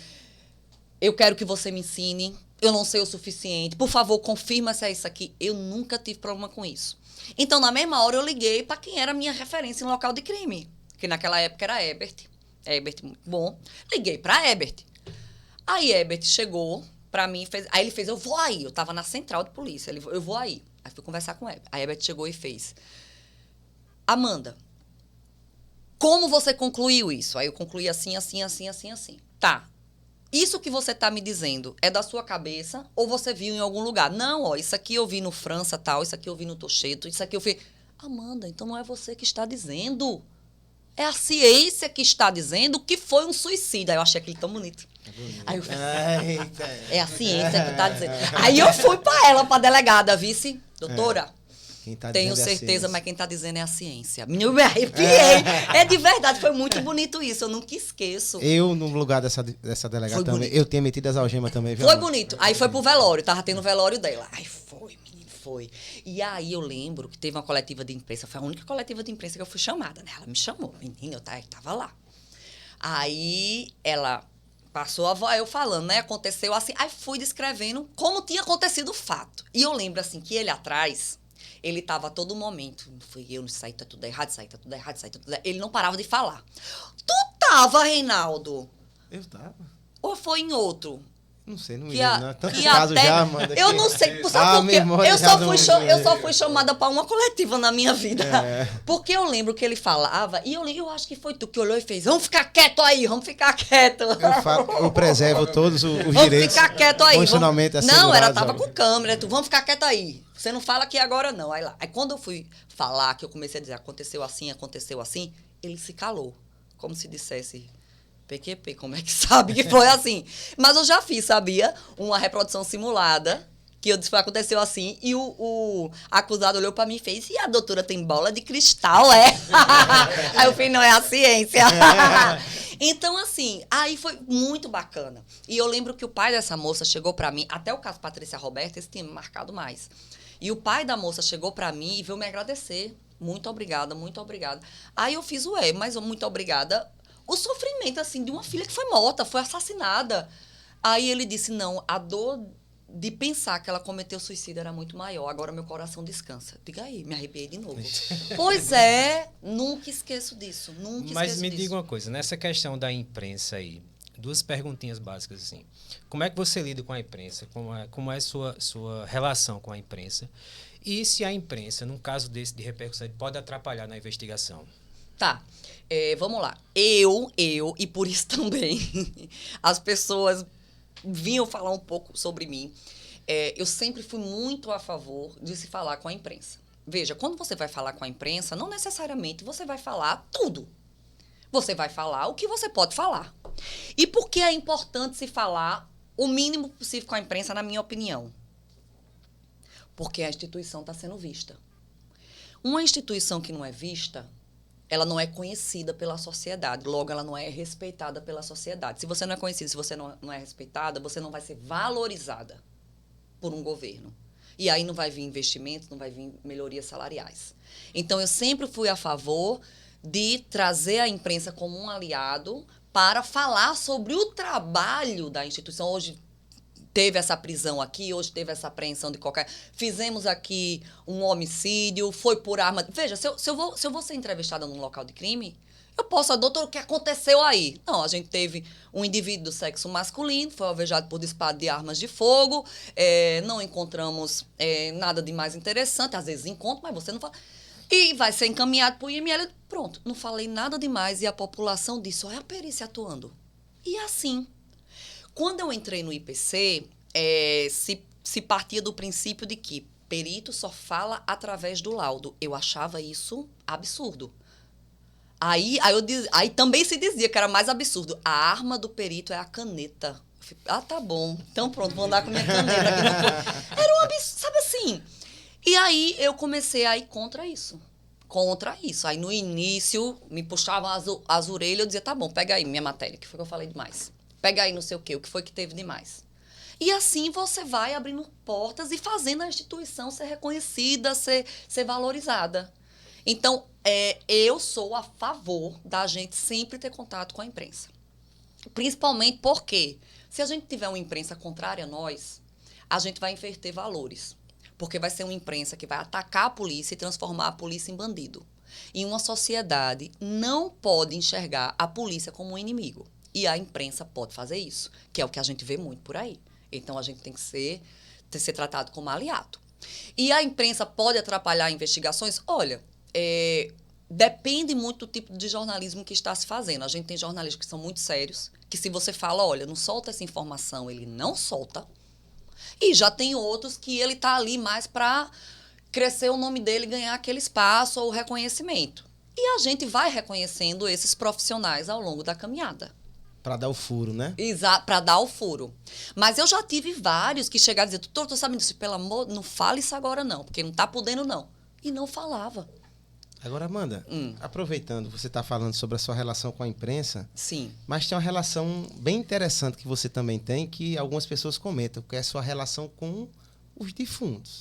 eu quero que você me ensine, eu não sei o suficiente, por favor, confirma se é isso aqui. Eu nunca tive problema com isso. Então, na mesma hora, eu liguei para quem era a minha referência em local de crime, que naquela época era Ebert. Ebert, muito bom. Liguei para Ebert. Aí, Ebert chegou para mim, aí ele fez, eu vou aí. Eu estava na central de polícia, eu vou aí. Aí fui conversar com Ebert. Aí, Ebert chegou e fez, Amanda, como você concluiu isso? Aí eu concluí assim, assim, assim, assim, assim. Tá. Isso que você está me dizendo é da sua cabeça ou você viu em algum lugar? Não, isso aqui eu vi no França, tal, isso aqui eu vi no Tocheto, isso aqui eu vi... Amanda, então não é você que está dizendo. É a ciência que está dizendo que foi um suicídio. Aí eu achei aquele tão bonito. Aí eu falei, é a ciência que está dizendo. Aí eu fui para ela, para a delegada, vice, doutora... Tenho certeza, mas quem está dizendo é a ciência. Eu me arrepiei. É de verdade, foi muito bonito isso, eu nunca esqueço. Eu, no lugar dessa delegada foi também, bonito. Eu tinha metido as algemas também. Viu? Foi bonito. Aí foi pro velório, tava tendo o velório dela. Aí foi, menino, Foi. E aí eu lembro que teve uma coletiva de imprensa, foi a única coletiva de imprensa que eu fui chamada, né? Ela me chamou, menina, eu tava lá. Aí ela passou a voz, eu falando, né? Aconteceu assim, aí fui descrevendo como tinha acontecido o fato. E eu lembro, assim, que ele atrás, ele tava a todo momento, fui eu, isso aí tá tudo errado, isso aí tá tudo errado, isso aí tá tudo errado. Ele não parava de falar. Tu tava, Reinaldo? Eu tava. Ou foi em outro? Não sei, não me Que lembro, não. Tantos que casos até, já, mano. eu não sei, sabe por quê? Eu só fui chamada para uma coletiva na minha vida. Porque eu lembro que ele falava, e eu acho que foi tu que olhou e fez, vamos ficar quieto aí, vamos ficar quieto. Eu preservo todos os vamos direitos. Ficar quieto aí. Constitucionalmente assegurados. Não, ela tava com câmera, tu, vamos ficar quieto aí. Você não fala aqui agora não. Aí lá. Aí quando eu fui falar, que eu comecei a dizer, aconteceu assim, ele se calou. Como se dissesse... PQP, como é que sabe que foi assim? Mas eu já fiz, sabia? Uma reprodução simulada, que eu disse que aconteceu assim, e o acusado olhou pra mim e fez, e a doutora tem bola de cristal, é? Aí eu falei, não, é a ciência. Então, assim, aí foi muito bacana. E eu lembro que o pai dessa moça chegou pra mim, até o caso Patrícia Roberta, esse tinha me marcado mais. E o pai da moça chegou pra mim e veio me agradecer. Muito obrigada, muito obrigada. Aí eu fiz mas muito obrigada. O sofrimento, assim, de uma filha que foi morta, foi assassinada. Aí ele disse, não, a dor de pensar que ela cometeu suicídio era muito maior. Agora meu coração descansa. Diga aí, me arrepiei de novo. Pois é, nunca esqueço disso, Mas me diga uma coisa, nessa questão da imprensa aí, duas perguntinhas básicas, assim. Como é que você lida com a imprensa? Como é a sua relação com a imprensa? E se a imprensa, num caso desse de repercussão, pode atrapalhar na investigação? Tá, vamos lá. E por isso também, as pessoas vinham falar um pouco sobre mim. Eu sempre fui muito a favor de se falar com a imprensa. Veja, quando você vai falar com a imprensa, não necessariamente você vai falar tudo. Você vai falar o que você pode falar. E por que é importante se falar o mínimo possível com a imprensa, na minha opinião? Porque a instituição está sendo vista. Uma instituição que não é vista, ela não é conhecida pela sociedade, logo ela não é respeitada pela sociedade. Se você não é conhecida, se você não é respeitada, você não vai ser valorizada por um governo. E aí não vai vir investimentos, não vai vir melhorias salariais. Então, eu sempre fui a favor de trazer a imprensa como um aliado para falar sobre o trabalho da instituição. Hoje teve essa prisão aqui, hoje teve essa apreensão de qualquer... Fizemos aqui um homicídio, foi por arma... Veja, se eu vou ser entrevistada num local de crime, eu posso... Doutor, o que aconteceu aí? Não, a gente teve um indivíduo do sexo masculino, foi alvejado por disparo de armas de fogo, não encontramos nada de mais interessante, às vezes encontro, mas você não fala... E vai ser encaminhado para o IML. Pronto, não falei nada demais e a população disse, olha a perícia atuando. E assim... Quando eu entrei no IPC, se partia do princípio de que perito só fala através do laudo. Eu achava isso absurdo. Aí também se dizia que era mais absurdo. A arma do perito é a caneta. Eu falei, tá bom. Então pronto, vou andar com minha caneta. Aqui no... Era um absurdo, sabe assim? E aí eu comecei a ir contra isso. Aí no início me puxavam as orelhas, eu dizia, tá bom, pega aí minha matéria, que foi que eu falei demais. Pega aí não sei o que foi que teve demais. E assim você vai abrindo portas e fazendo a instituição ser reconhecida, ser valorizada. Então, eu sou a favor da gente sempre ter contato com a imprensa. Principalmente porque, se a gente tiver uma imprensa contrária a nós, a gente vai inverter valores. Porque vai ser uma imprensa que vai atacar a polícia e transformar a polícia em bandido. E uma sociedade não pode enxergar a polícia como um inimigo. E a imprensa pode fazer isso, que é o que a gente vê muito por aí. Então, a gente tem que ser tratado como aliado. E a imprensa pode atrapalhar investigações? Olha, depende muito do tipo de jornalismo que está se fazendo. A gente tem jornalistas que são muito sérios, que se você fala, olha, não solta essa informação, ele não solta. E já tem outros que ele está ali mais para crescer o nome dele, ganhar aquele espaço ou reconhecimento. E a gente vai reconhecendo esses profissionais ao longo da caminhada. Para dar o furo, né? Exato, para dar o furo. Mas eu já tive vários que chegaram a dizer, doutor, tu sabe disso? Pelo amor, não fale isso agora não, porque não está podendo não. E não falava. Agora, Amanda, aproveitando, você está falando sobre a sua relação com a imprensa. Sim. Mas tem uma relação bem interessante que você também tem, que algumas pessoas comentam, que é a sua relação com os defuntos.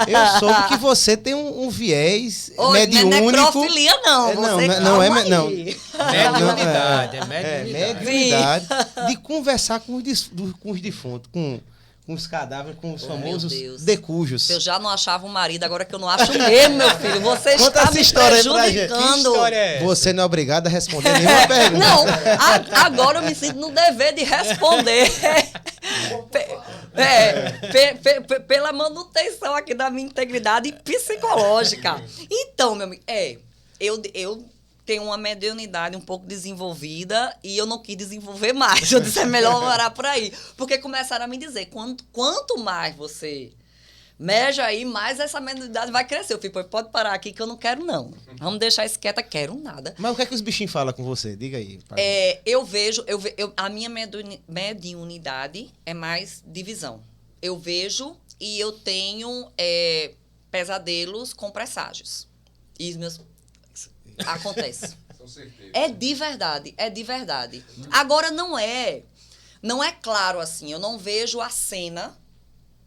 Eu soube que você tem um viés mediúnico. Não é necrofilia, não. Não. Mediunidade, é mediunidade. Mediunidade de conversar com os defuntos, com os cadáveres, com os famosos decujos. Eu já não achava um marido, agora que eu não acho mesmo, meu filho. Você Conta está essa me história aí pra gente. prejudicando. Que história é essa? Você não é obrigado a responder nenhuma pergunta. Não, agora eu me sinto no dever de responder. Pela manutenção aqui da minha integridade psicológica. Então, meu amigo, eu tenho uma mediunidade um pouco desenvolvida e eu não quis desenvolver mais. Eu disse, é melhor parar por aí. Porque começaram a me dizer, quanto mais você mexe aí, mais essa mediunidade vai crescer. Eu falei, pode parar aqui que eu não quero, não. Vamos deixar isso quieta, quero nada. Mas o que é que os bichinhos falam com você? Diga aí. Eu vejo, a minha mediunidade é mais de visão. Eu vejo e eu tenho pesadelos com presságios. E os meus... Acontece. É de verdade. Agora, não é claro assim, eu não vejo a cena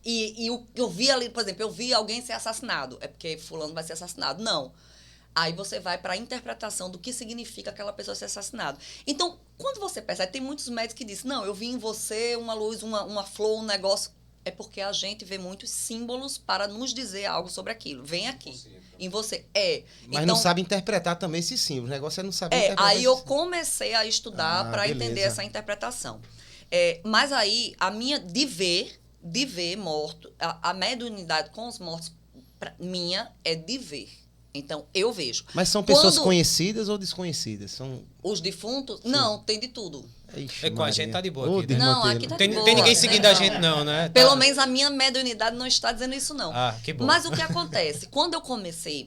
e eu vi ali, por exemplo, eu vi alguém ser assassinado, é porque fulano vai ser assassinado. Não. Aí você vai para a interpretação do que significa aquela pessoa ser assassinada. Então, quando você percebe, tem muitos médicos que dizem, não, eu vi em você uma luz, uma flor, um negócio. É porque a gente vê muitos símbolos para nos dizer algo sobre aquilo. Vem aqui. Em você. Mas então, não sabe interpretar também esses símbolos. O negócio é não saber interpretar. Aí eu comecei a estudar para entender essa interpretação. Mas aí, a minha de ver morto, a mediunidade com os mortos, minha é de ver. Então, eu vejo. Mas são pessoas conhecidas ou desconhecidas? São... Os defuntos? Sim. Não, tem de tudo. Ixi, com a gente tá de boa aqui, né? Não, aqui tá de boa. Tem ninguém seguindo a gente, não, né? Pelo menos a minha mediunidade não está dizendo isso, não. Ah, que bom. Mas o que acontece? Quando eu comecei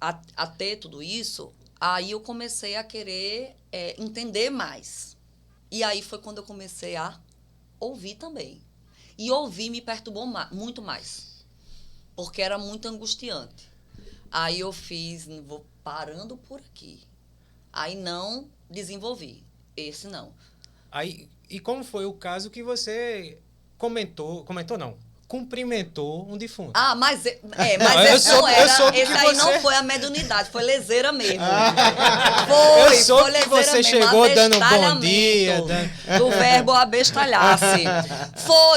a ter tudo isso, aí eu comecei a querer entender mais. E aí foi quando eu comecei a ouvir também. E ouvir me perturbou muito mais. Porque era muito angustiante. Aí eu vou parando por aqui. Aí não desenvolvi. Esse não. Aí, e como foi o caso que você cumprimentou um defunto? Ah, mas esse aí não foi a mediunidade, foi leseira mesmo. Foi leseira que você mesmo, chegou dando um bom dia. Do verbo abestalhar-se.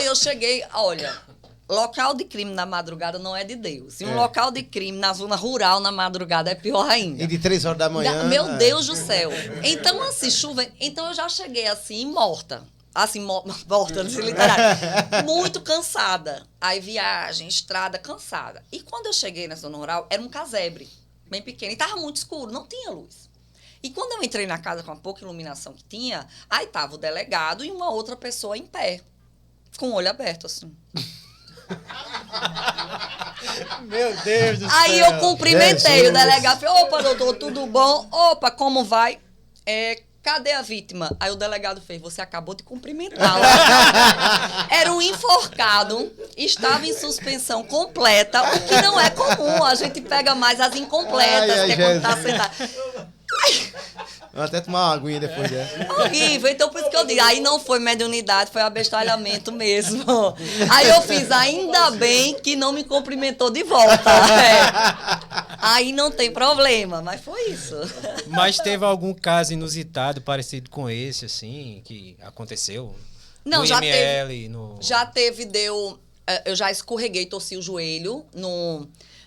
Eu cheguei, olha... Local de crime na madrugada não é de Deus. E um local de crime na zona rural na madrugada é pior ainda. E de 3 horas da manhã... Meu Deus do céu. Então, assim, Então, eu já cheguei, assim, morta. Assim, morta, literário. Muito cansada. Aí, viagem, estrada, cansada. E quando eu cheguei na zona rural, era um casebre, bem pequeno. E tava muito escuro, não tinha luz. E quando eu entrei na casa com a pouca iluminação que tinha, aí tava o delegado e uma outra pessoa em pé. Com o olho aberto, assim. Meu Deus do céu. Aí eu cumprimentei o delegado. Falei, opa, doutor, tudo bom? Opa, como vai? Cadê a vítima? Aí o delegado fez, você acabou de cumprimentá-la. Era um enforcado, estava em suspensão completa, o que não é comum. A gente pega mais as incompletas, que é quando tá sentado. Vou até tomar uma aguinha depois dessa. Horrível, então por isso que eu digo, aí não foi mediunidade, foi abestalhamento mesmo. Aí eu fiz, ainda bem que não me cumprimentou de volta. Aí não tem problema, mas foi isso. Mas teve algum caso inusitado, parecido com esse, assim, que aconteceu? Não, no já IML, teve. Já teve, eu já escorreguei, torci o joelho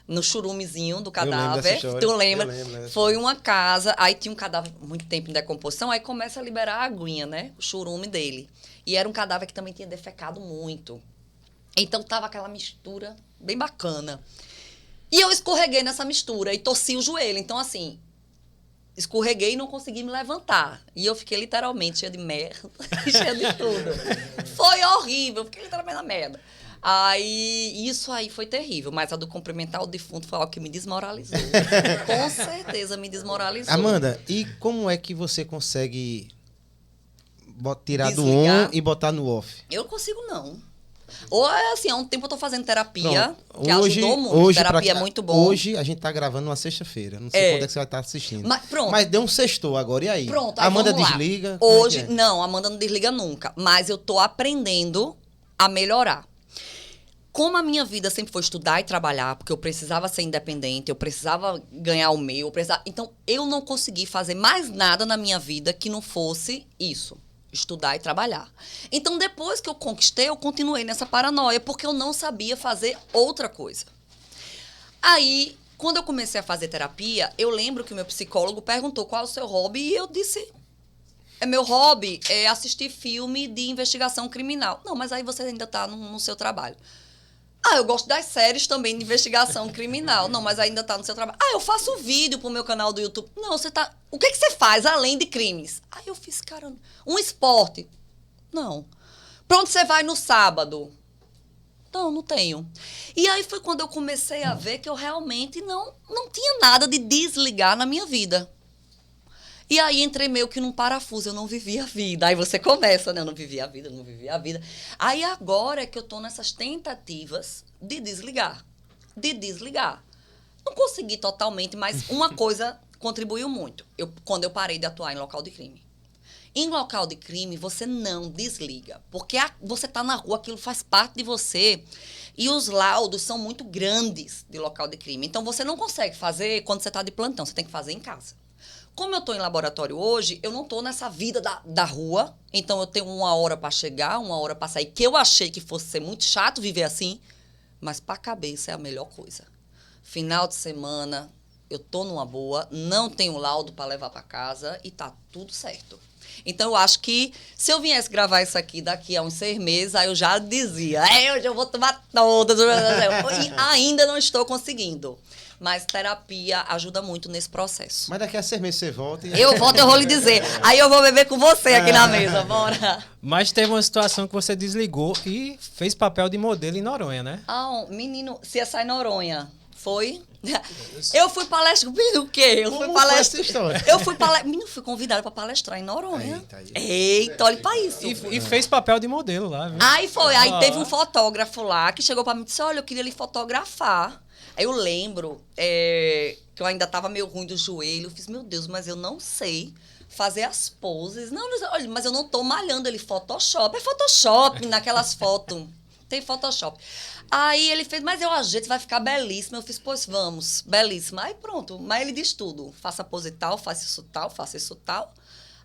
no churumezinho do cadáver. Tu lembra? Foi uma casa, aí tinha um cadáver muito tempo em decomposição, aí começa a liberar a aguinha, né? O churume dele. E era um cadáver que também tinha defecado muito. Então tava aquela mistura bem bacana. E eu escorreguei nessa mistura e torci o joelho. Então, assim, escorreguei e não consegui me levantar. E eu fiquei literalmente cheia de merda, cheia de tudo. Foi horrível, eu fiquei literalmente na merda. Aí, isso aí foi terrível, mas a do cumprimentar o defunto foi algo que me desmoralizou. Com certeza me desmoralizou. Amanda, e como é que você consegue tirar Desligar? do on e botar no off? Eu não consigo, não. Ou assim, há um tempo eu tô fazendo terapia, que hoje, ajudou muito. Hoje, terapia é muito bom. Hoje a gente tá gravando uma sexta-feira. Não sei quando é que você vai estar assistindo. Mas, pronto. Mas deu um sextou agora, e aí? Pronto, aí Amanda vamos lá. desliga? Hoje, Não, não, a Amanda não desliga nunca. Mas eu tô aprendendo a melhorar. Como a minha vida sempre foi estudar e trabalhar, porque eu precisava ser independente, eu precisava ganhar o meu, então eu não consegui fazer mais nada na minha vida que não fosse isso, estudar e trabalhar. Então depois que eu conquistei, eu continuei nessa paranoia, porque eu não sabia fazer outra coisa. Aí, quando eu comecei a fazer terapia, eu lembro que o meu psicólogo perguntou qual é o seu hobby e eu disse... Meu hobby é assistir filme de investigação criminal. Não, mas aí você ainda está no seu trabalho. Eu gosto das séries também de investigação criminal. Não, mas ainda está no seu trabalho. Eu faço vídeo pro meu canal do YouTube. Não, você tá... O que você faz além de crimes? Aí eu fiz, caramba, um esporte? Não. Pra onde você vai no sábado? Não tenho. E aí foi quando eu comecei a ver que eu realmente não tinha nada de desligar na minha vida. E aí entrei meio que num parafuso, eu não vivia a vida. Aí você começa, né? Eu não vivia a vida. Aí agora é que eu tô nessas tentativas de desligar. Não consegui totalmente, mas uma coisa contribuiu muito. Quando eu parei de atuar em local de crime. Em local de crime, você não desliga. Porque você tá na rua, aquilo faz parte de você. E os laudos são muito grandes de local de crime. Então, você não consegue fazer quando você tá de plantão. Você tem que fazer em casa. Como eu estou em laboratório hoje, eu não estou nessa vida da rua. Então, eu tenho 1 hora para chegar, 1 hora para sair. Que eu achei que fosse ser muito chato viver assim. Mas para a cabeça é a melhor coisa. Final de semana, eu estou numa boa. Não tenho laudo para levar para casa. E tá tudo certo. Então, eu acho que se eu viesse gravar isso aqui daqui a uns 6 meses, aí eu já dizia, hoje eu vou tomar todas. E ainda não estou conseguindo. Mas terapia ajuda muito nesse processo. Mas daqui a 6 meses você volta e... Eu volto, eu vou lhe dizer. Aí eu vou beber com você aqui na mesa, bora. Mas teve uma situação que você desligou e fez papel de modelo em Noronha, né? Menino, CSI Noronha. Foi? Eu fui palestrar. O quê? Como foi essa história? Menino, fui convidada para palestrar em Noronha. Eita, olha pra isso. E fez papel de modelo lá, viu? Aí foi. Aí teve um fotógrafo lá que chegou para mim e disse: olha, eu queria lhe fotografar. Aí eu lembro que eu ainda estava meio ruim do joelho. Eu fiz, meu Deus, mas eu não sei fazer as poses. Não, olha, mas eu não tô malhando. Ele, Photoshop. É Photoshop naquelas fotos. Tem Photoshop. Aí ele fez, mas eu ajeito, vai ficar belíssima. Eu fiz, pois vamos, belíssima. Aí pronto, mas ele diz tudo. Faça pose tal, faça isso tal, faça isso tal.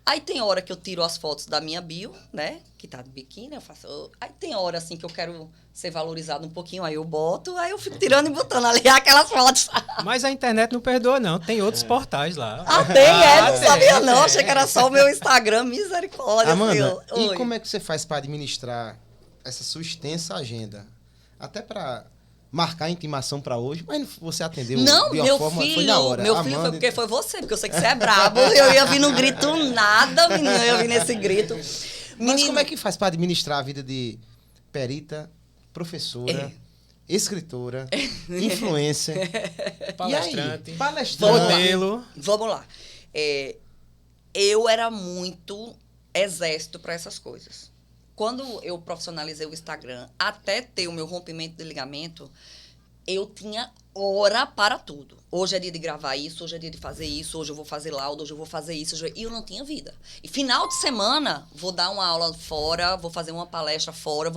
Aí tem hora que eu tiro as fotos da minha bio, né? Que tá de biquíni, eu faço... Aí tem hora, assim, que eu quero ser valorizado um pouquinho, aí eu boto, aí eu fico tirando e botando ali aquelas fotos. Mas a internet não perdoa, não. Tem outros portais lá. Não sabia não. Achei que era só o meu Instagram, misericórdia. Amanda, filho. e como é que você faz para administrar essa sua extensa agenda? Até para marcar a intimação para hoje, mas você atendeu de uma forma, foi na hora. Meu filho foi porque foi você, porque eu sei que você é brabo. Eu ia vir no grito nada, menino, eu ia vir nesse grito. Mas como é que faz para administrar a vida de perita, professora, escritora, influencer, palestrante, modelo? Vamos lá. Eu era muito exército para essas coisas. Quando eu profissionalizei o Instagram, até ter o meu rompimento de ligamento, eu tinha hora para tudo. Hoje é dia de gravar isso, hoje é dia de fazer isso, hoje eu vou fazer laudo, hoje eu vou fazer isso. E eu não tinha vida. E final de semana, vou dar uma aula fora, vou fazer uma palestra fora,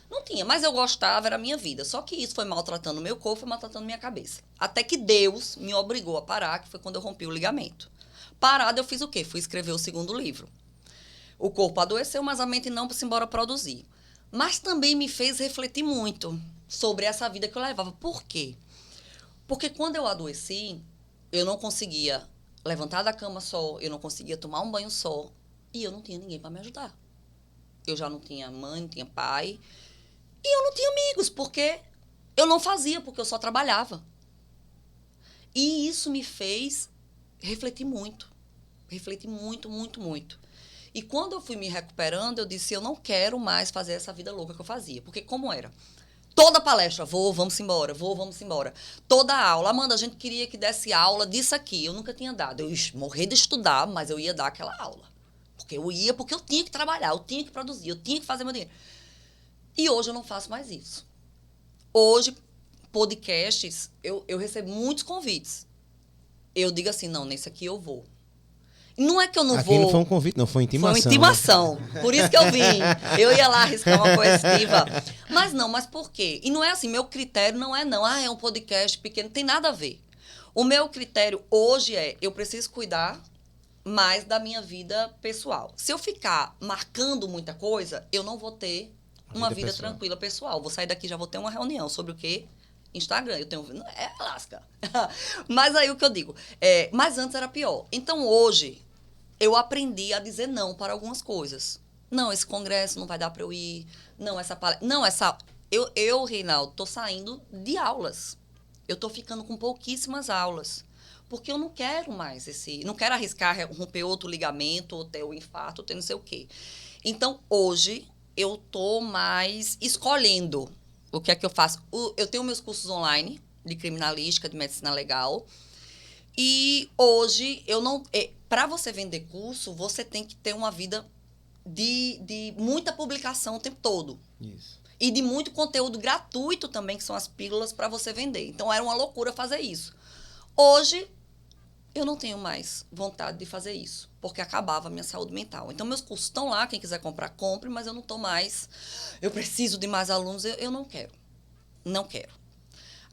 Não tinha, mas eu gostava, era a minha vida. Só que isso foi maltratando o meu corpo, foi maltratando minha cabeça. Até que Deus me obrigou a parar, que foi quando eu rompi o ligamento. Parada, eu fiz o quê? Fui escrever o 2º livro. O corpo adoeceu, mas a mente não se embora produzir. Mas também me fez refletir muito sobre essa vida que eu levava. Por quê? Porque quando eu adoeci, eu não conseguia levantar da cama só, eu não conseguia tomar um banho só, e eu não tinha ninguém para me ajudar. Eu já não tinha mãe, não tinha pai, e eu não tinha amigos, porque eu não fazia, porque eu só trabalhava. E isso me fez refletir muito. Refletir muito, muito, muito. E quando eu fui me recuperando, eu disse, eu não quero mais fazer essa vida louca que eu fazia. Porque como era? Toda palestra, vamos embora, vamos embora. Toda aula, Amanda, a gente queria que desse aula disso aqui. Eu nunca tinha dado. Eu ia morrer de estudar, mas eu ia dar aquela aula. Porque eu tinha que trabalhar, eu tinha que produzir, eu tinha que fazer meu dinheiro. E hoje eu não faço mais isso. Hoje, podcasts, eu recebo muitos convites. Eu digo assim, não, nesse aqui eu vou. Não é que eu não Aqui vou... não foi um convite, não, foi uma intimação. Foi uma intimação. Por isso que eu vim. Eu ia lá arriscar uma coercitiva. Mas por quê? E não é assim, meu critério não é não. É um podcast pequeno, tem nada a ver. O meu critério hoje eu preciso cuidar mais da minha vida pessoal. Se eu ficar marcando muita coisa, eu não vou ter uma vida tranquila pessoal. Vou sair daqui, já vou ter uma reunião sobre o quê? Instagram. Eu tenho... É lasca. Mas aí o que eu digo? Mas antes era pior. Então, hoje, eu aprendi a dizer não para algumas coisas. Não, esse congresso não vai dar para eu ir. Não, essa palestra... Não, essa... Eu, Reinaldo, tô saindo de aulas. Eu tô ficando com pouquíssimas aulas. Porque eu não quero mais não quero arriscar romper outro ligamento, ou ter o infarto, ou ter não sei o quê. Então, hoje, eu tô mais escolhendo o que é que eu faço. Eu tenho meus cursos online de criminalística, de medicina legal. E hoje, eu não... Para você vender curso, você tem que ter uma vida de muita publicação o tempo todo. Isso. E de muito conteúdo gratuito também, que são as pílulas para você vender. Então, era uma loucura fazer isso. Hoje, eu não tenho mais vontade de fazer isso, porque acabava a minha saúde mental. Então, meus cursos estão lá, quem quiser comprar, compre, mas eu não estou mais... Eu preciso de mais alunos, eu não quero. Não quero.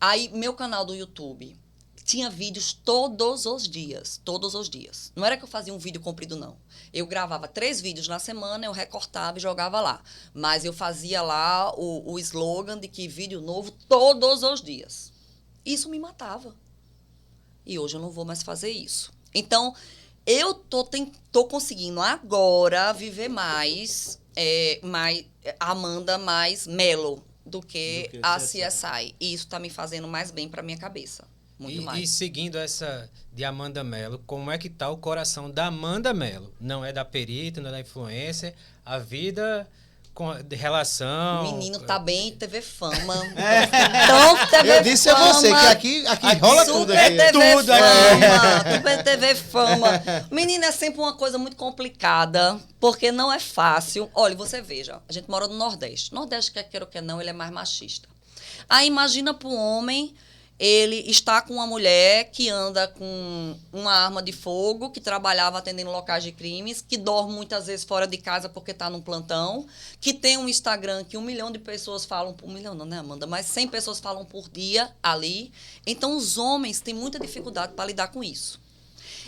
Aí, meu canal do YouTube tinha vídeos todos os dias. Todos os dias. Não era que eu fazia um vídeo comprido, não. Eu gravava 3 vídeos na semana, eu recortava e jogava lá. Mas eu fazia lá o slogan de que vídeo novo todos os dias. Isso me matava. E hoje eu não vou mais fazer isso. Então, eu tô conseguindo agora viver mais Amanda mais Melo do que a CSI. E isso tá me fazendo mais bem pra minha cabeça. Muito mais. E seguindo essa de Amanda Mello, como é que tá o coração da Amanda Mello? Não é da perita, não é da influencer. A vida de relação... O menino tá bem em TV Fama. Então, TV Eu disse a você que aqui rola tudo. Super Aqui. TV Tudo Fama. Super TV Fama. Menino, é sempre uma coisa muito complicada, porque não é fácil. Olha, você veja, a gente mora no Nordeste. Nordeste, quer queira ou quer não, ele é mais machista. Aí imagina para um homem... Ele está com uma mulher que anda com uma arma de fogo, que trabalhava atendendo locais de crimes, que dorme muitas vezes fora de casa porque está num plantão, que tem um Instagram que 1 milhão de pessoas falam... 1 milhão não, né, Amanda? Mas 100 pessoas falam por dia ali. Então, os homens têm muita dificuldade para lidar com isso.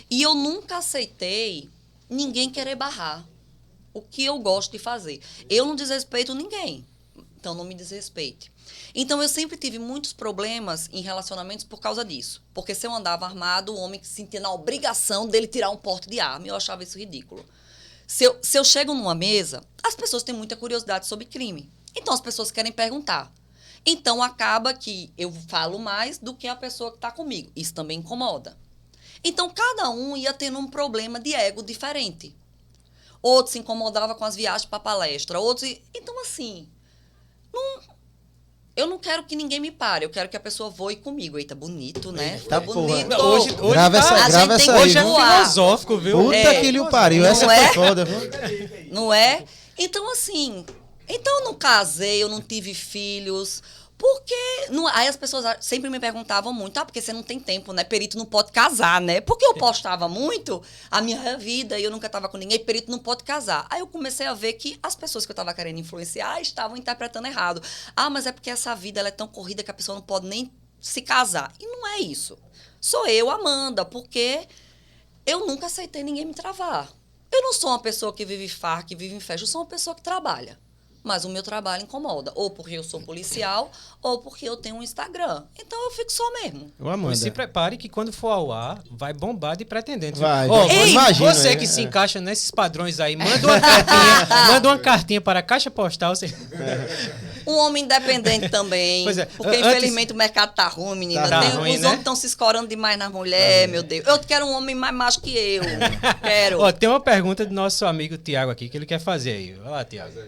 E eu nunca aceitei ninguém querer barrar o que eu gosto de fazer. Eu não desrespeito ninguém, então não me desrespeite. Então, eu sempre tive muitos problemas em relacionamentos por causa disso. Porque se eu andava armado, o homem se sentia na obrigação dele tirar um porte de arma. E eu achava isso ridículo. Se eu chego numa mesa, as pessoas têm muita curiosidade sobre crime. Então, as pessoas querem perguntar. Então, acaba que eu falo mais do que a pessoa que está comigo. Isso também incomoda. Então, cada um ia tendo um problema de ego diferente. Outros se incomodavam com as viagens para palestra. Outros... Então, assim... Eu não quero que ninguém me pare, eu quero que a pessoa voe comigo. Eita, bonito, né? Tá bonito. Hoje grava essa aí, hoje é viu? filosófico, viu? Puta que lhe pariu, Não essa é? foi foda, viu? Não é? Então, assim... Então, eu não casei, eu não tive filhos... Porque... Aí as pessoas sempre me perguntavam muito, porque você não tem tempo, né? Perito não pode casar, né? Porque eu postava muito a minha vida e eu nunca estava com ninguém, perito não pode casar. Aí eu comecei a ver que as pessoas que eu estava querendo influenciar estavam interpretando errado. Mas é porque essa vida ela é tão corrida que a pessoa não pode nem se casar. E não é isso. Sou eu, Amanda, porque eu nunca aceitei ninguém me travar. Eu não sou uma pessoa que vive farra, que vive em festa, eu sou uma pessoa que trabalha. Mas o meu trabalho incomoda. Ou porque eu sou policial, ou porque eu tenho um Instagram. Então, eu fico só mesmo. Ô, Amanda. Mas se prepare que quando for ao ar, vai bombar de pretendente. Vai. Imagina, você aí, que se encaixa nesses padrões aí, manda uma cartinha para a Caixa Postal. Um homem independente também. Pois é. Porque, infelizmente, o mercado tá ruim, menina. Tá ruim, os né? homens estão se escorando demais nas mulheres, meu Deus. Eu quero um homem mais macho que eu. Quero. Ó, tem uma pergunta do nosso amigo Tiago aqui, que ele quer fazer aí. Vai lá, Tiago.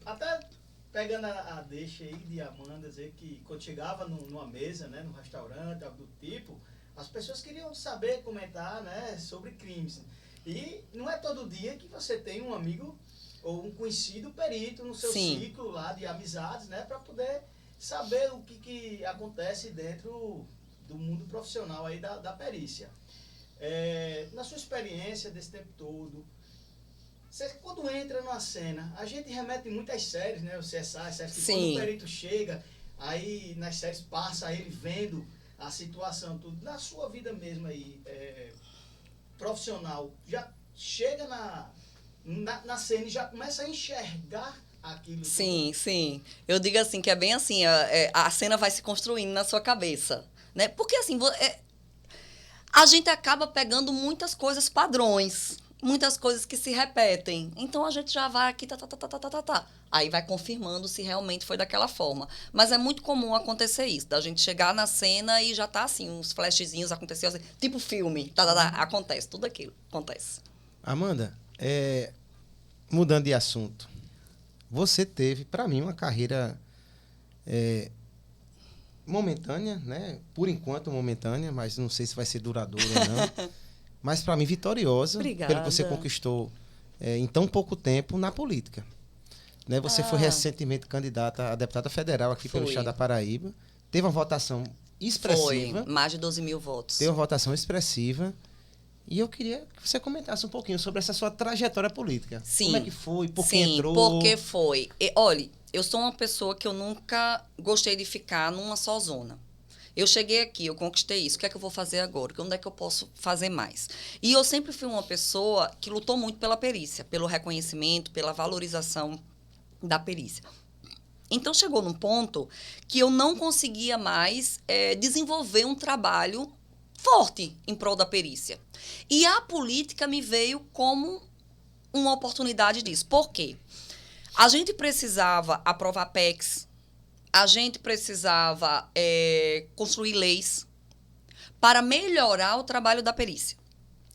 Até pegando a deixa aí de Amanda dizer que quando chegava numa mesa, né, num restaurante, algo do tipo, as pessoas queriam saber, comentar, né, sobre crimes. E não é todo dia que você tem um amigo ou um conhecido perito no seu ciclo lá de amizades, né, para poder saber o que acontece dentro do mundo profissional aí da perícia. Na sua experiência desse tempo todo, você, quando entra numa cena, a gente remete muitas séries, né? O CSI, séries que quando o perito chega, aí nas séries passa ele vendo a situação, tudo. Na sua vida mesmo aí, profissional, já chega na cena e já começa a enxergar aquilo. Sim, tudo. Sim. Eu digo assim, que é bem assim, a cena vai se construindo na sua cabeça, né? Porque assim, a gente acaba pegando muitas coisas padrões, muitas coisas que se repetem. Então, a gente já vai aqui, tá. Aí vai confirmando se realmente foi daquela forma. Mas é muito comum acontecer isso, da gente chegar na cena e já tá assim, uns flashzinhos acontecendo, assim, tipo filme, acontece, tudo aquilo acontece. Amanda, mudando de assunto, você teve, para mim, uma carreira momentânea, né? Por enquanto momentânea, mas não sei se vai ser duradoura ou não. Mas, para mim, vitoriosa. Obrigada. Pelo que você conquistou em tão pouco tempo na política. Né? Você foi recentemente candidata a deputada federal aqui pelo estado da Paraíba. Teve uma votação expressiva. Foi, mais de 12 mil votos. Teve uma votação expressiva. E eu queria que você comentasse um pouquinho sobre essa sua trajetória política. Sim. Como é que foi? Por que Sim, entrou? por que foi? Olha, eu sou uma pessoa que eu nunca gostei de ficar numa só zona. Eu cheguei aqui, eu conquistei isso. O que é que eu vou fazer agora? Onde é que eu posso fazer mais? E eu sempre fui uma pessoa que lutou muito pela perícia, pelo reconhecimento, pela valorização da perícia. Então, chegou num ponto que eu não conseguia mais desenvolver um trabalho forte em prol da perícia. E a política me veio como uma oportunidade disso. Por quê? A gente precisava aprovar PECs, a gente precisava construir leis para melhorar o trabalho da perícia.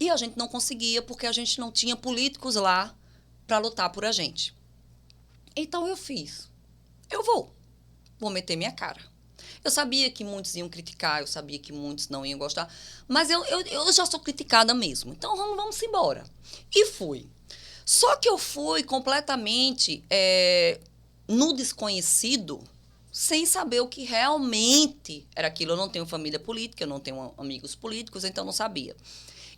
E a gente não conseguia porque a gente não tinha políticos lá para lutar por a gente. Então, eu fiz. Eu vou meter minha cara. Eu sabia que muitos iam criticar, eu sabia que muitos não iam gostar, mas eu já sou criticada mesmo. Então, vamos embora. E fui. Só que eu fui completamente no desconhecido, sem saber o que realmente era aquilo. Eu não tenho família política, eu não tenho amigos políticos, então não sabia.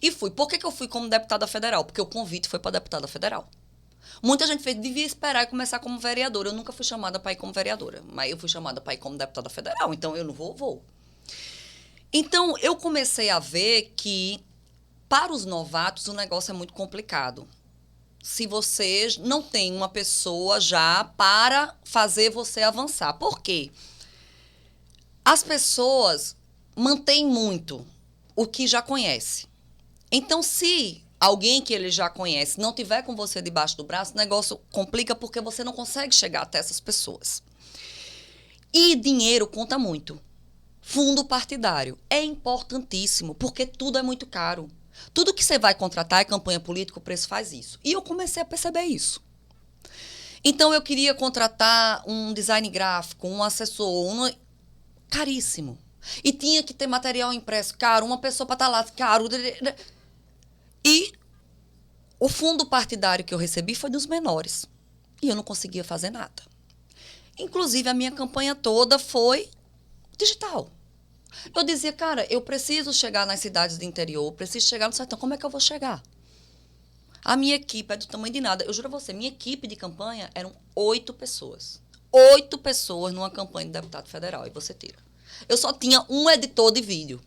E fui. Por que eu fui como deputada federal? Porque o convite foi para deputada federal. Muita gente devia esperar e começar como vereadora. Eu nunca fui chamada para ir como vereadora, mas eu fui chamada para ir como deputada federal, então eu não vou. Então, eu comecei a ver que, para os novatos, o negócio é muito complicado. Se você não tem uma pessoa já para fazer você avançar. Por quê? As pessoas mantêm muito o que já conhece. Então, se alguém que ele já conhece não tiver com você debaixo do braço, o negócio complica porque você não consegue chegar até essas pessoas. E dinheiro conta muito. Fundo partidário é importantíssimo, porque tudo é muito caro. Tudo que você vai contratar é campanha política, o preço faz isso. E eu comecei a perceber isso. Então, eu queria contratar um design gráfico, um assessor, caríssimo. E tinha que ter material impresso caro, uma pessoa para estar lá, caro. E o fundo partidário que eu recebi foi dos menores. E eu não conseguia fazer nada. Inclusive, a minha campanha toda foi digital. Eu dizia, cara, eu preciso chegar nas cidades do interior, preciso chegar no sertão. Como é que eu vou chegar? A minha equipe é do tamanho de nada. Eu juro a você, minha equipe de campanha eram 8 pessoas. 8 pessoas numa campanha de deputado federal. E você tira. Eu só tinha um editor de vídeo.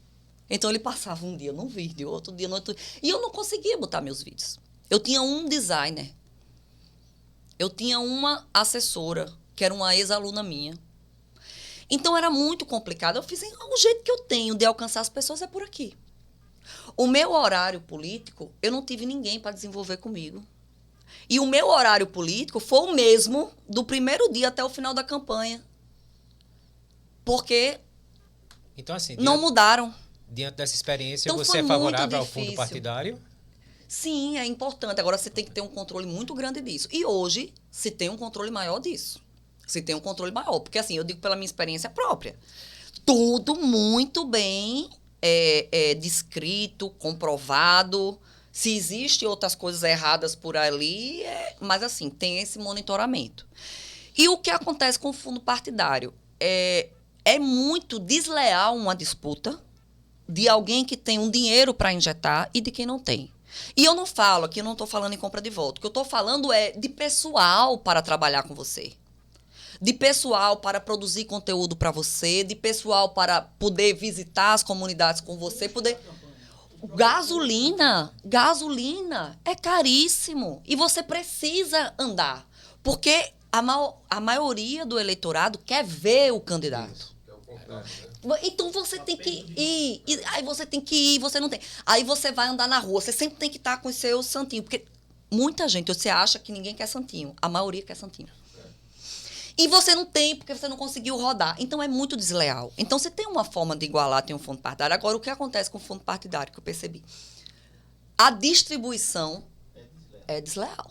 Então, ele passava um dia num vídeo, outro dia no outro. E eu não conseguia botar meus vídeos. Eu tinha um designer. Eu tinha uma assessora, que era uma ex-aluna minha. Então, era muito complicado. Eu fiz, o jeito que eu tenho de alcançar as pessoas é por aqui. O meu horário político, eu não tive ninguém para desenvolver comigo. E o meu horário político foi o mesmo do primeiro dia até o final da campanha. Porque então, assim, não mudaram. Diante dessa experiência, Então, você é favorável ao fundo partidário? Sim, é importante. Agora, você tem que ter um controle muito grande disso. E hoje, se tem um controle maior disso. Se tem um controle maior. Porque, assim, eu digo pela minha experiência própria. Tudo muito bem descrito, comprovado. Se existem outras coisas erradas por ali, mas, assim, tem esse monitoramento. E o que acontece com o fundo partidário? É muito desleal uma disputa. de alguém que tem um dinheiro para injetar e de quem não tem. E eu não falo, aqui eu não estou falando em compra de voto. O que eu estou falando é de pessoal para trabalhar com você. De pessoal para produzir conteúdo para você, de pessoal para poder visitar as comunidades com você, poder... Gasolina é caríssimo e você precisa andar, porque a maioria do eleitorado quer ver o candidato. Então você tem que ir, e aí você tem que ir, você não tem. Aí você vai andar na rua, você sempre tem que estar com os seus santinhos, porque muita gente, você acha que ninguém quer santinho, a maioria quer santinho. E você não tem, porque você não conseguiu rodar. Então, é muito desleal. Então, você tem uma forma de igualar, tem um fundo partidário. Agora, o que acontece com o fundo partidário, que eu percebi? A distribuição é desleal.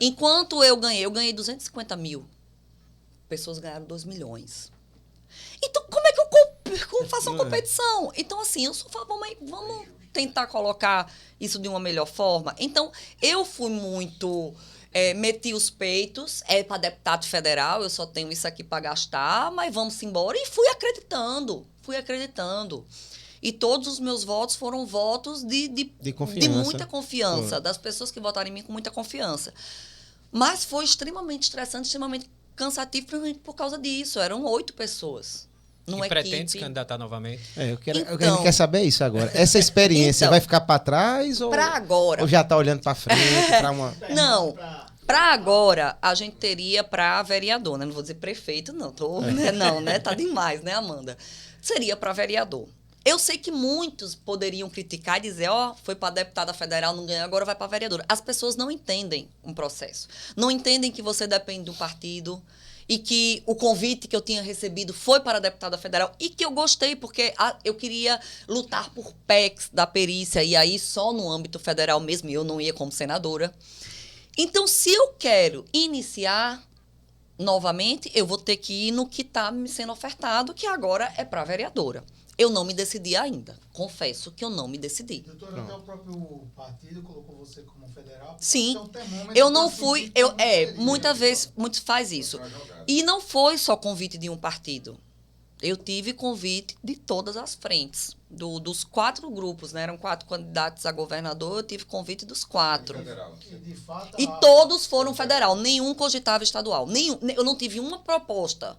Enquanto eu ganhei 250 mil. Pessoas ganharam 2 milhões. Então, como é que eu faço uma competição? Então, assim, eu só falo, vamos tentar colocar isso de uma melhor forma. Então, eu fui muito... meti os peitos, para deputado federal, eu só tenho isso aqui para gastar, mas vamos embora. E fui acreditando. E todos os meus votos foram votos de muita confiança, das pessoas que votaram em mim com muita confiança. Mas foi extremamente estressante, extremamente cansativo por causa disso. Eram 8 pessoas. E pretende se candidatar novamente? O que a gente quer saber é isso agora. Essa experiência vai ficar para trás ou, agora, ou já está olhando para frente? Para uma... Não, para agora a gente teria para vereador, né? Não vou dizer prefeito, não. Não, né? Tá demais, né, Amanda? Seria para vereador. Eu sei que muitos poderiam criticar e dizer, foi para deputada federal, não ganhou, agora vai para vereadora. As pessoas não entendem um processo. Não entendem que você depende do partido e que o convite que eu tinha recebido foi para a deputada federal e que eu gostei, porque eu queria lutar por PECs da perícia, e aí só no âmbito federal mesmo, e eu não ia como senadora. Então, se eu quero iniciar novamente, eu vou ter que ir no que está me sendo ofertado, que agora é para vereadora. Eu não me decidi ainda. Confesso que eu não me decidi. Doutora, até o próprio partido colocou você como federal. Sim. Eu não fui... muitas vezes, muitos faz isso. E não foi só convite de um partido. Eu tive convite de todas as frentes. Dos 4 grupos, né? Eram 4 candidatos a governador, eu tive convite dos 4. E todos foram federal. Nenhum cogitava estadual. Eu não tive uma proposta...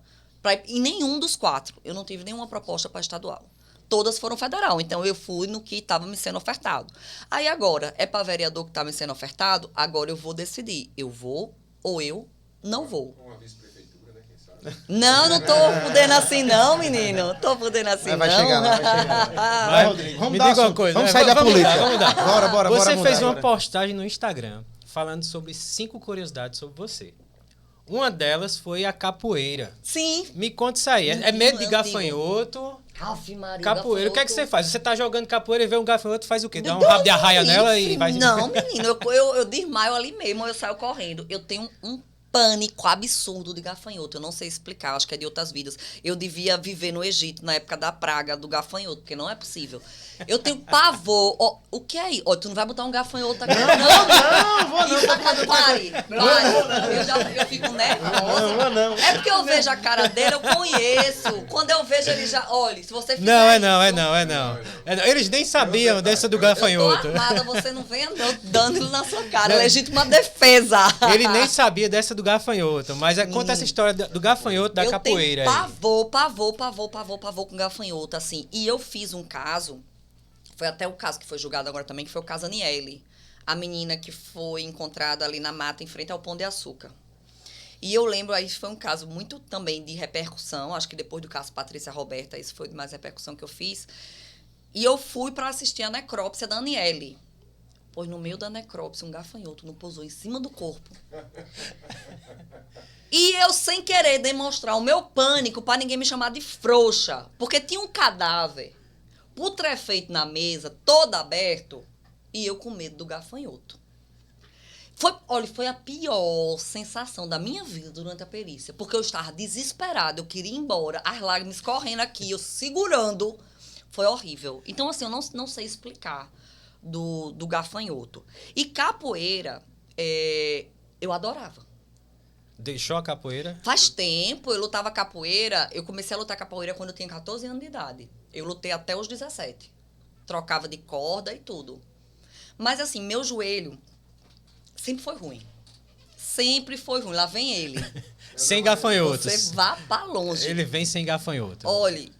em nenhum dos 4, eu não tive nenhuma proposta para estadual. Todas foram federal, então eu fui no que estava me sendo ofertado. Aí agora, é para vereador que está me sendo ofertado, agora eu vou decidir. Eu vou ou eu não vou. Uma vice-prefeitura, né? Quem sabe? Não tô podendo assim não, menino. Tô podendo assim vai não. Chegar lá, vai chegar lá. Vai, Rodrigo, me diga uma coisa. Vamos sair da política. Vamos mudar. Bora Você mudar, fez uma postagem no Instagram falando sobre 5 curiosidades sobre você. Uma delas foi a capoeira. Sim. Me conta isso aí. É medo de gafanhoto? Ave Maria, Capoeira. O que é que você faz? Você tá jogando capoeira e vê um gafanhoto, faz o quê? Dá um rabo de arraia nela e vai... Não, menino. Eu desmaio ali mesmo, eu saio correndo. Eu tenho um pânico absurdo de gafanhoto. Eu não sei explicar, acho que é de outras vidas. Eu devia viver no Egito, na época da praga do gafanhoto, porque não é possível. Eu tenho pavor. O que é aí? Tu não vai botar um gafanhoto aqui? Não, vou não. Pare. Eu fico nervosa. Não. É porque eu vejo a cara dele, eu conheço. Quando eu vejo ele já... Olha, se você fizer Não. Eles nem sabiam dessa do gafanhoto. Eu tô armada, você não venha dando ele na sua cara. Legítima defesa. Ele nem sabia dessa do gafanhoto. Mas conta essa história do gafanhoto da capoeira. Eu tenho pavor com gafanhoto, assim. E eu fiz um caso... Foi até o caso que foi julgado agora também, que foi o caso Aniele. A menina que foi encontrada ali na mata, em frente ao Pão de Açúcar. E eu lembro, aí foi um caso muito também de repercussão. Acho que depois do caso Patrícia Roberta, isso foi de mais repercussão que eu fiz. E eu fui para assistir a necrópsia da Aniele. Pois no meio da necrópsia, um gafanhoto não pousou em cima do corpo. E eu, sem querer demonstrar o meu pânico para ninguém me chamar de frouxa. Porque tinha um cadáver putrefeito na mesa, todo aberto, e eu com medo do gafanhoto. Foi a pior sensação da minha vida durante a perícia, porque eu estava desesperada, eu queria ir embora, as lágrimas correndo aqui, eu segurando, foi horrível. Então, assim, eu não sei explicar do gafanhoto. E capoeira, eu adorava. Deixou a capoeira? Faz tempo, eu lutava capoeira, eu comecei a lutar capoeira quando eu tinha 14 anos de idade. Eu lutei até os 17. Trocava de corda e tudo. Mas, assim, meu joelho sempre foi ruim. Sempre foi ruim. Lá vem ele. Sem gafanhotos. Você vá pra longe. Ele vem sem gafanhoto. Olha,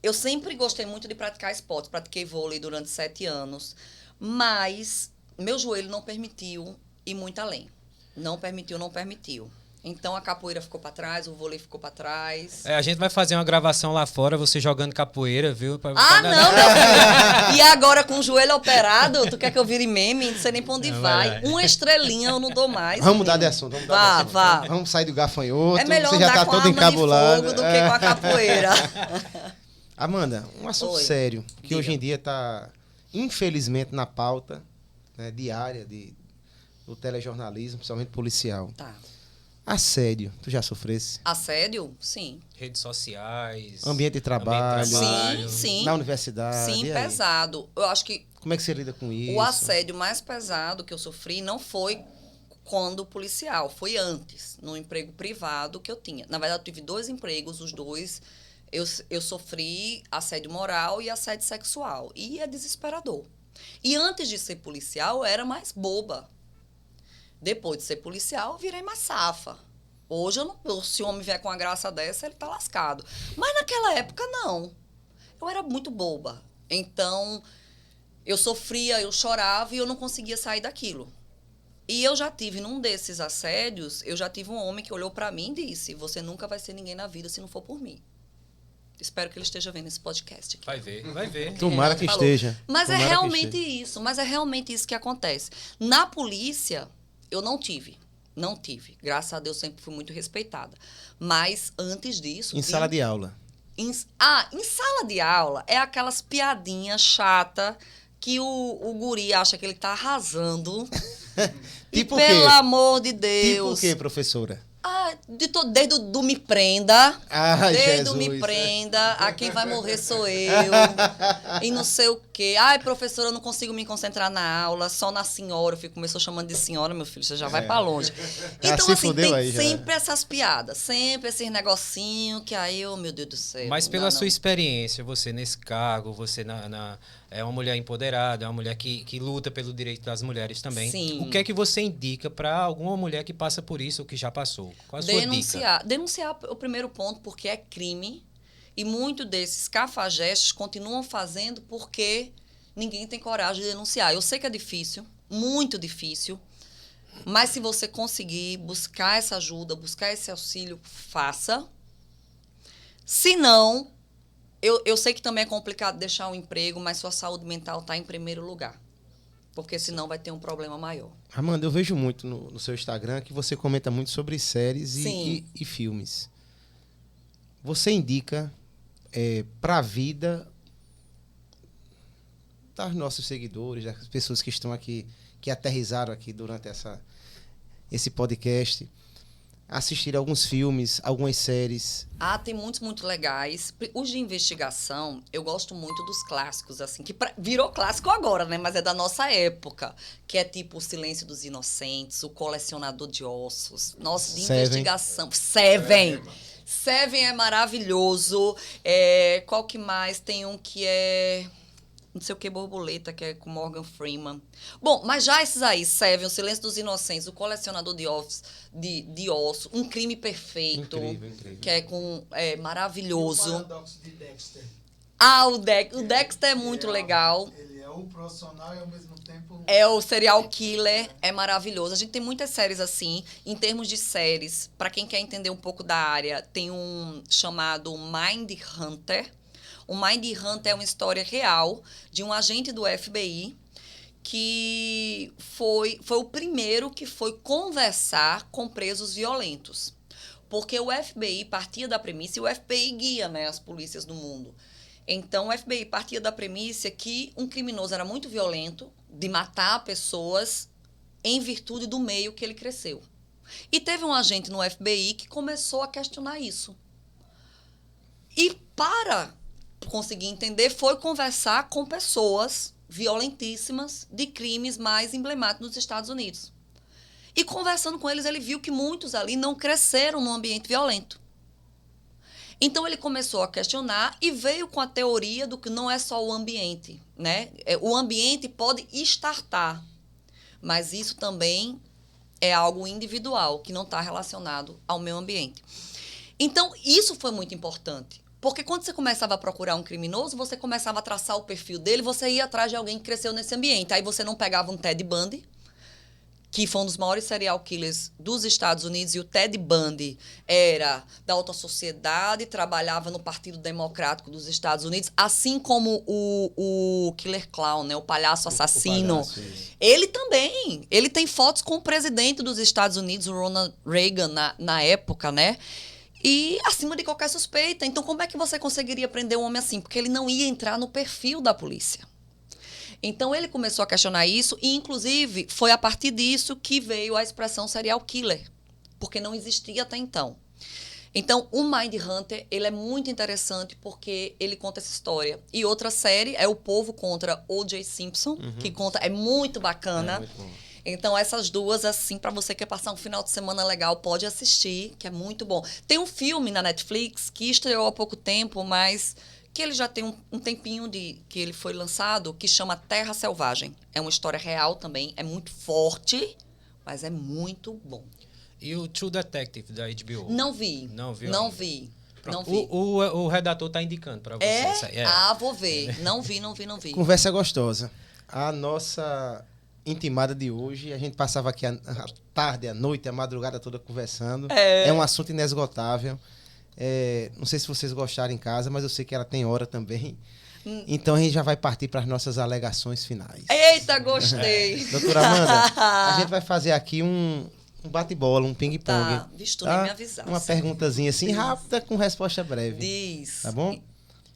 eu sempre gostei muito de praticar esportes. Pratiquei vôlei durante 7 anos. Mas meu joelho não permitiu ir muito além. Não permitiu. Então, a capoeira ficou pra trás, o vôlei ficou pra trás. A gente vai fazer uma gravação lá fora, você jogando capoeira, viu? Não, meu filho. E agora, com o joelho operado, tu quer que eu vire meme? Não sei nem pra onde vai. Uma estrelinha eu não dou mais. Vamos mudar de assunto. Vá. Vamos sair do gafanhoto. É melhor você já andar tá com todo a arma encabulado. de fogo do que com a capoeira. Amanda, um assunto Oi. sério, que Diga. hoje em dia está, infelizmente, na pauta, né, diária do telejornalismo, principalmente policial. Tá. Assédio, tu já sofresse? Assédio? Sim. Redes sociais. Ambiente de trabalho. Sim. Na universidade. Sim, e aí? pesado. Eu acho que Como é que você lida com isso? o assédio mais pesado que eu sofri não foi quando policial, foi antes, no emprego privado que eu tinha. Na verdade, eu tive 2 empregos, os 2, eu sofri assédio moral e assédio sexual. E é desesperador. E antes de ser policial, eu era mais boba. Depois de ser policial, eu virei mais safa. Hoje, se o homem vier com uma graça dessa, ele tá lascado. Mas naquela época, não. Eu era muito boba. Então, eu sofria, eu chorava e eu não conseguia sair daquilo. E eu já tive, num desses assédios, eu já tive um homem que olhou pra mim e disse: você nunca vai ser ninguém na vida se não for por mim. Espero que ele esteja vendo esse podcast aqui. Vai ver. Tomara que Falou. esteja. Mas Tomara é que realmente esteja. isso. Mas é realmente isso que acontece. Na polícia, eu não tive. Graças a Deus, sempre fui muito respeitada. Mas antes disso... Em sala de aula. Em sala de aula, é aquelas piadinhas chatas que o guri acha que ele tá arrasando. Tipo o e, quê? pelo amor de Tipo Deus... o quê, professora? Desde o do me prenda, Ah, desde o Jesus. me prenda, a quem vai morrer sou eu, e não sei o quê. Ai, professora, eu não consigo me concentrar na aula, só na senhora. Começou chamando de senhora, meu filho, você já vai pra longe. Então, se assim, fudeu tem aí já. sempre essas piadas, sempre esses negocinhos que aí, oh, meu Deus do céu. Mas não pela dá, sua não. experiência, você nesse cargo, você é uma mulher empoderada, é uma mulher que luta pelo direito das mulheres também. Sim. O que é que você indica para alguma mulher que passa por isso ou que já passou? Qual a sua dica? Denunciar o primeiro ponto, porque é crime. E muitos desses cafajestes continuam fazendo porque ninguém tem coragem de denunciar. Eu sei que é difícil, muito difícil. Mas se você conseguir buscar essa ajuda, buscar esse auxílio, faça. Se não, eu sei que também é complicado deixar um emprego, mas sua saúde mental está em primeiro lugar. Porque senão vai ter um problema maior. Amanda, eu vejo muito no seu Instagram que você comenta muito sobre séries Sim. e filmes. Você indica para a vida dos nossos seguidores, das pessoas que estão aqui, que aterrizaram aqui durante esse podcast, assistir alguns filmes, algumas séries. Tem muitos muito legais. Os de investigação, eu gosto muito dos clássicos, assim, que virou clássico agora, né? Mas é da nossa época. Que é tipo O Silêncio dos Inocentes, O Colecionador de Ossos. Nossa, de Seven. investigação. Seven é maravilhoso. Qual que mais? Tem um que é... não sei o que, Borboleta, que é com Morgan Freeman. Bom, mas já esses aí, Seven, O Silêncio dos Inocentes, O Colecionador de Ossos, Um Crime Perfeito, Incrível. que é maravilhoso. O paradoxo de Dexter. O Dexter é muito legal. Ele é o profissional e ao mesmo tempo... É o Serial Killer, é maravilhoso. A gente tem muitas séries assim. Em termos de séries, para quem quer entender um pouco da área, tem um chamado Mind Hunter. O Mind Hunter é uma história real de um agente do FBI que foi o primeiro que foi conversar com presos violentos. Porque o FBI partia da premissa, e o FBI guia, né, as polícias do mundo. Então, o FBI partia da premissa que um criminoso era muito violento, de matar pessoas em virtude do meio que ele cresceu. E teve um agente no FBI que começou a questionar isso. E para conseguir entender, foi conversar com pessoas violentíssimas de crimes mais emblemáticos nos Estados Unidos. E conversando com eles, ele viu que muitos ali não cresceram num ambiente violento. Então, ele começou a questionar e veio com a teoria do que não é só o ambiente, né? O ambiente pode estartar, mas isso também é algo individual, que não está relacionado ao meio ambiente. Então, isso foi muito importante. Porque quando você começava a procurar um criminoso, você começava a traçar o perfil dele, você ia atrás de alguém que cresceu nesse ambiente. Aí você não pegava um Ted Bundy, que foi um dos maiores serial killers dos Estados Unidos, e o Ted Bundy era da alta sociedade, trabalhava no Partido Democrático dos Estados Unidos, assim como o Killer Clown, né, o palhaço assassino. O palhaço, Ele também. Ele tem fotos com o presidente dos Estados Unidos, o Ronald Reagan, na época, né? E acima de qualquer suspeita. Então, como é que você conseguiria prender um homem assim? Porque ele não ia entrar no perfil da polícia. Então, ele começou a questionar isso e, inclusive, foi a partir disso que veio a expressão serial killer, porque não existia até então. Então, o Mindhunter, ele é muito interessante porque ele conta essa história. E outra série é O Povo contra O.J. Simpson, que conta, é muito bacana. muito bom. Então, essas duas, assim, para você que quer passar um final de semana legal, pode assistir, que é muito bom. Tem um filme na Netflix que estreou há pouco tempo, mas que ele já tem um tempinho que ele foi lançado, que chama Terra Selvagem. É uma história real também, é muito forte, mas é muito bom. E o True Detective da HBO? Não vi. Não viu Não ainda? vi. Pronto. Não vi. O redator está indicando para você. Essa aí. Ah, vou ver. Não vi. Conversa gostosa. A nossa intimada de hoje, a gente passava aqui a tarde, a noite, a madrugada toda conversando. É um assunto inesgotável. Não sei se vocês gostaram em casa, mas eu sei que ela tem hora também. Então a gente já vai partir para as nossas alegações finais. Eita, gostei. Doutora Amanda, a gente vai fazer aqui um bate-bola, um ping-pong. Tá, vixe, tu nem me avisasse. Uma perguntazinha assim, rápida, com resposta breve. Diz. Tá bom?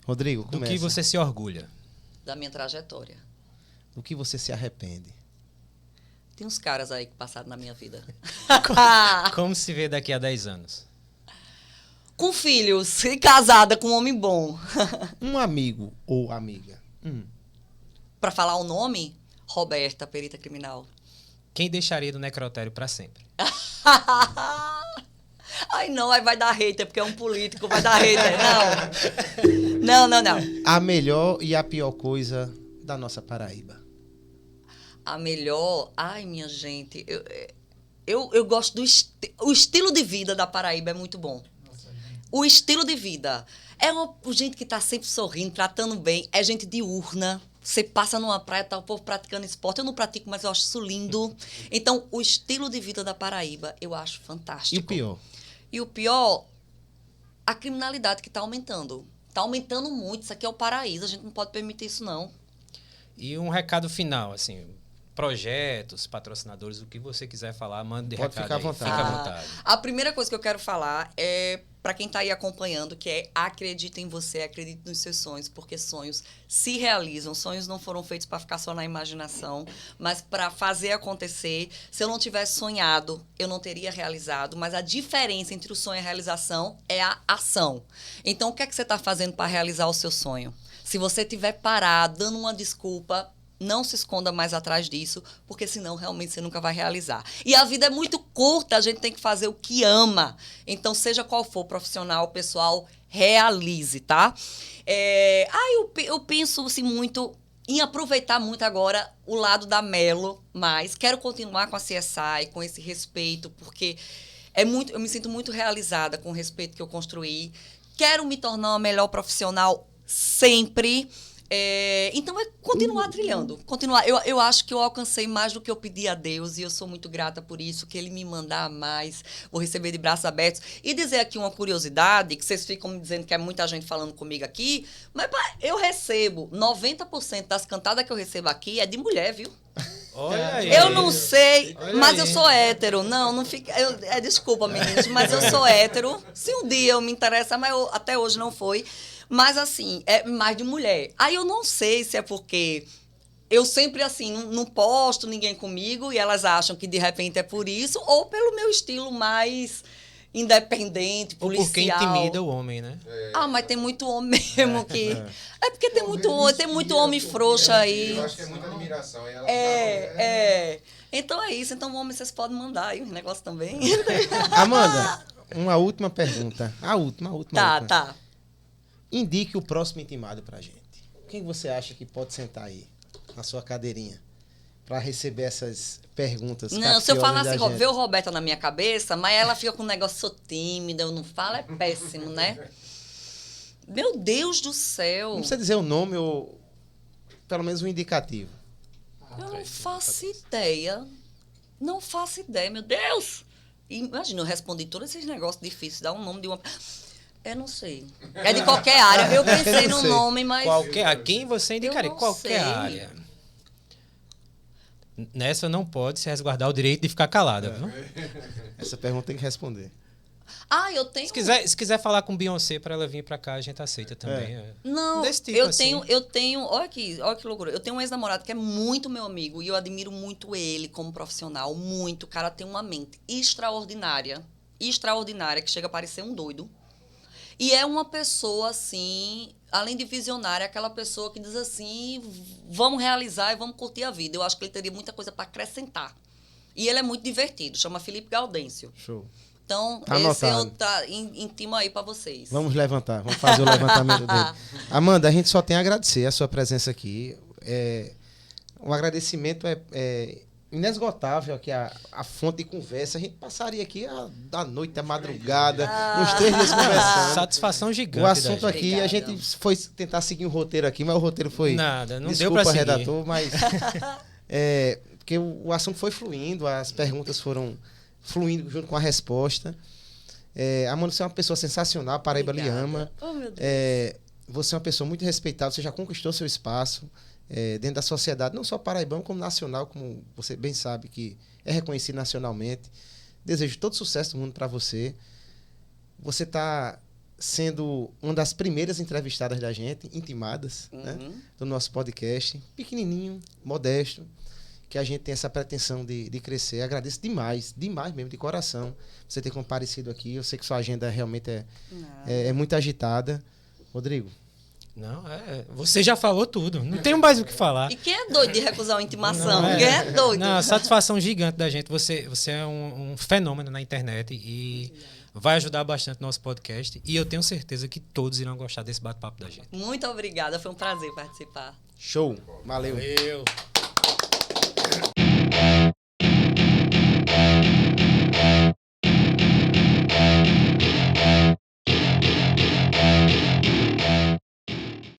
Rodrigo, Do começa. que você se orgulha? Da minha trajetória. Do que você se arrepende? Tem uns caras aí que passaram na minha vida. Como se vê daqui a 10 anos? Com filhos e casada com um homem bom. Um amigo ou amiga? Pra falar o nome, Roberta, perita criminal. Quem deixaria do necrotério para sempre? Ai, não, aí vai dar hater, porque é um político, vai dar hater. Não. Não. A melhor e a pior coisa da nossa Paraíba? A melhor... Ai, minha gente, eu gosto do... O estilo de vida da Paraíba é muito bom. O estilo de vida. É uma gente que está sempre sorrindo, tratando bem. É gente diurna. Você passa numa praia, tá o povo praticando esporte. Eu não pratico, mas eu acho isso lindo. Então, o estilo de vida da Paraíba, eu acho fantástico. E o pior? E o pior, a criminalidade que está aumentando. Está aumentando muito. Isso aqui é o paraíso. A gente não pode permitir isso, não. E um recado final, assim, projetos, patrocinadores, o que você quiser falar, manda de Pode recado ficar à aí. vontade. Fica à vontade. A primeira coisa que eu quero falar é para quem está aí acompanhando, que é acredite em você, acredite nos seus sonhos, porque sonhos se realizam. Sonhos não foram feitos para ficar só na imaginação, mas para fazer acontecer. Se eu não tivesse sonhado, eu não teria realizado, mas a diferença entre o sonho e a realização é a ação. Então, o que é que você está fazendo para realizar o seu sonho? Se você estiver parado, dando uma desculpa, não se esconda mais atrás disso, porque senão realmente você nunca vai realizar. E a vida é muito curta, a gente tem que fazer o que ama. Então, seja qual for, profissional, pessoal, realize, tá? Eu penso assim, muito em aproveitar muito agora o lado da Melo, mas quero continuar com a CSI, com esse respeito, porque eu me sinto muito realizada com o respeito que eu construí. Quero me tornar uma melhor profissional sempre. Então, é continuar trilhando. Continuar. Eu acho que eu alcancei mais do que eu pedi a Deus e eu sou muito grata por isso, que Ele me mandar mais, vou receber de braços abertos. E dizer aqui uma curiosidade, que vocês ficam me dizendo que é muita gente falando comigo aqui, mas eu recebo, 90% das cantadas que eu recebo aqui é de mulher, viu? Olha aí. Eu não sei, Olha mas aí. eu sou hétero. Não fica. Desculpa, meninos, mas eu sou hétero. Se um dia eu me interessar, mas até hoje não foi. Mas, assim, é mais de mulher. Aí eu não sei se é porque eu sempre, assim, não posto ninguém comigo e elas acham que, de repente, é por isso, ou pelo meu estilo mais independente, Ou policial. porque intimida o homem, né? Mas tem muito homem mesmo que... É porque tem muito homem frouxo aí. Eu acho que é muita admiração. E ela Então é isso. Então, homem, vocês podem mandar aí um negócio também. Amanda, uma última pergunta. A última. Tá. Indique o próximo intimado pra gente. Quem você acha que pode sentar aí, na sua cadeirinha, pra receber essas perguntas? Não, se eu falar assim, gente? veio Roberta na minha cabeça, mas ela fica com um negócio, sou tímida, eu não falo, é péssimo, né? Meu Deus do céu. Não precisa dizer o nome ou pelo menos um indicativo. Eu não faço ideia. Não faço ideia, meu Deus. Imagina, eu respondi todos esses negócios difíceis, dar um nome de uma... Eu não sei. É de qualquer área. Eu pensei no nome, mas... A quem você indicaria? Eu não Qualquer sei. área. Nessa não pode se resguardar o direito de ficar calada, viu? Essa pergunta tem que responder. Eu tenho... Se quiser falar com Beyoncé para ela vir para cá, a gente aceita também. Não, Desse tipo, eu assim. tenho, olha que loucura. Eu tenho um ex-namorado que é muito meu amigo e eu admiro muito ele como profissional, muito. O cara tem uma mente extraordinária, que chega a parecer um doido. E é uma pessoa, assim, além de visionária, aquela pessoa que diz assim, vamos realizar e vamos curtir a vida. Eu acho que ele teria muita coisa para acrescentar. E ele é muito divertido, chama Felipe Gaudêncio. Show. Então, Tá esse anotado. intimo aí para vocês. Vamos fazer o levantamento dele. Amanda, a gente só tem a agradecer a sua presença aqui. O agradecimento é inesgotável aqui, a fonte de conversa. A gente passaria aqui da noite à madrugada, uns 3 dias conversando. Satisfação gigante. O assunto da aqui, Obrigada. a gente foi tentar seguir o roteiro aqui, mas o roteiro foi... Nada, não Desculpa, deu para seguir. redator, mas... porque o assunto foi fluindo, as perguntas foram fluindo junto com a resposta. Amanda, você é uma pessoa sensacional, Paraíba lhe Obrigada. ama. Oh, meu Deus. Você é uma pessoa muito respeitada, você já conquistou seu espaço dentro da sociedade, não só paraibano, como nacional, como você bem sabe que é reconhecido nacionalmente. Desejo todo sucesso do mundo para você. Você está sendo uma das primeiras entrevistadas da gente, intimadas, né, do nosso podcast. Pequenininho, modesto, que a gente tem essa pretensão de crescer. Agradeço demais mesmo, de coração, você ter comparecido aqui. Eu sei que sua agenda realmente é muito agitada. Rodrigo. Não, você já falou tudo. Não tenho mais o que falar. E quem é doido de recusar uma intimação? Não, Quem é doido? Não, satisfação gigante da gente. Você é um fenômeno na internet e vai ajudar bastante o nosso podcast. E eu tenho certeza que todos irão gostar desse bate-papo da gente. Muito obrigada, foi um prazer participar. Show. Valeu. Valeu.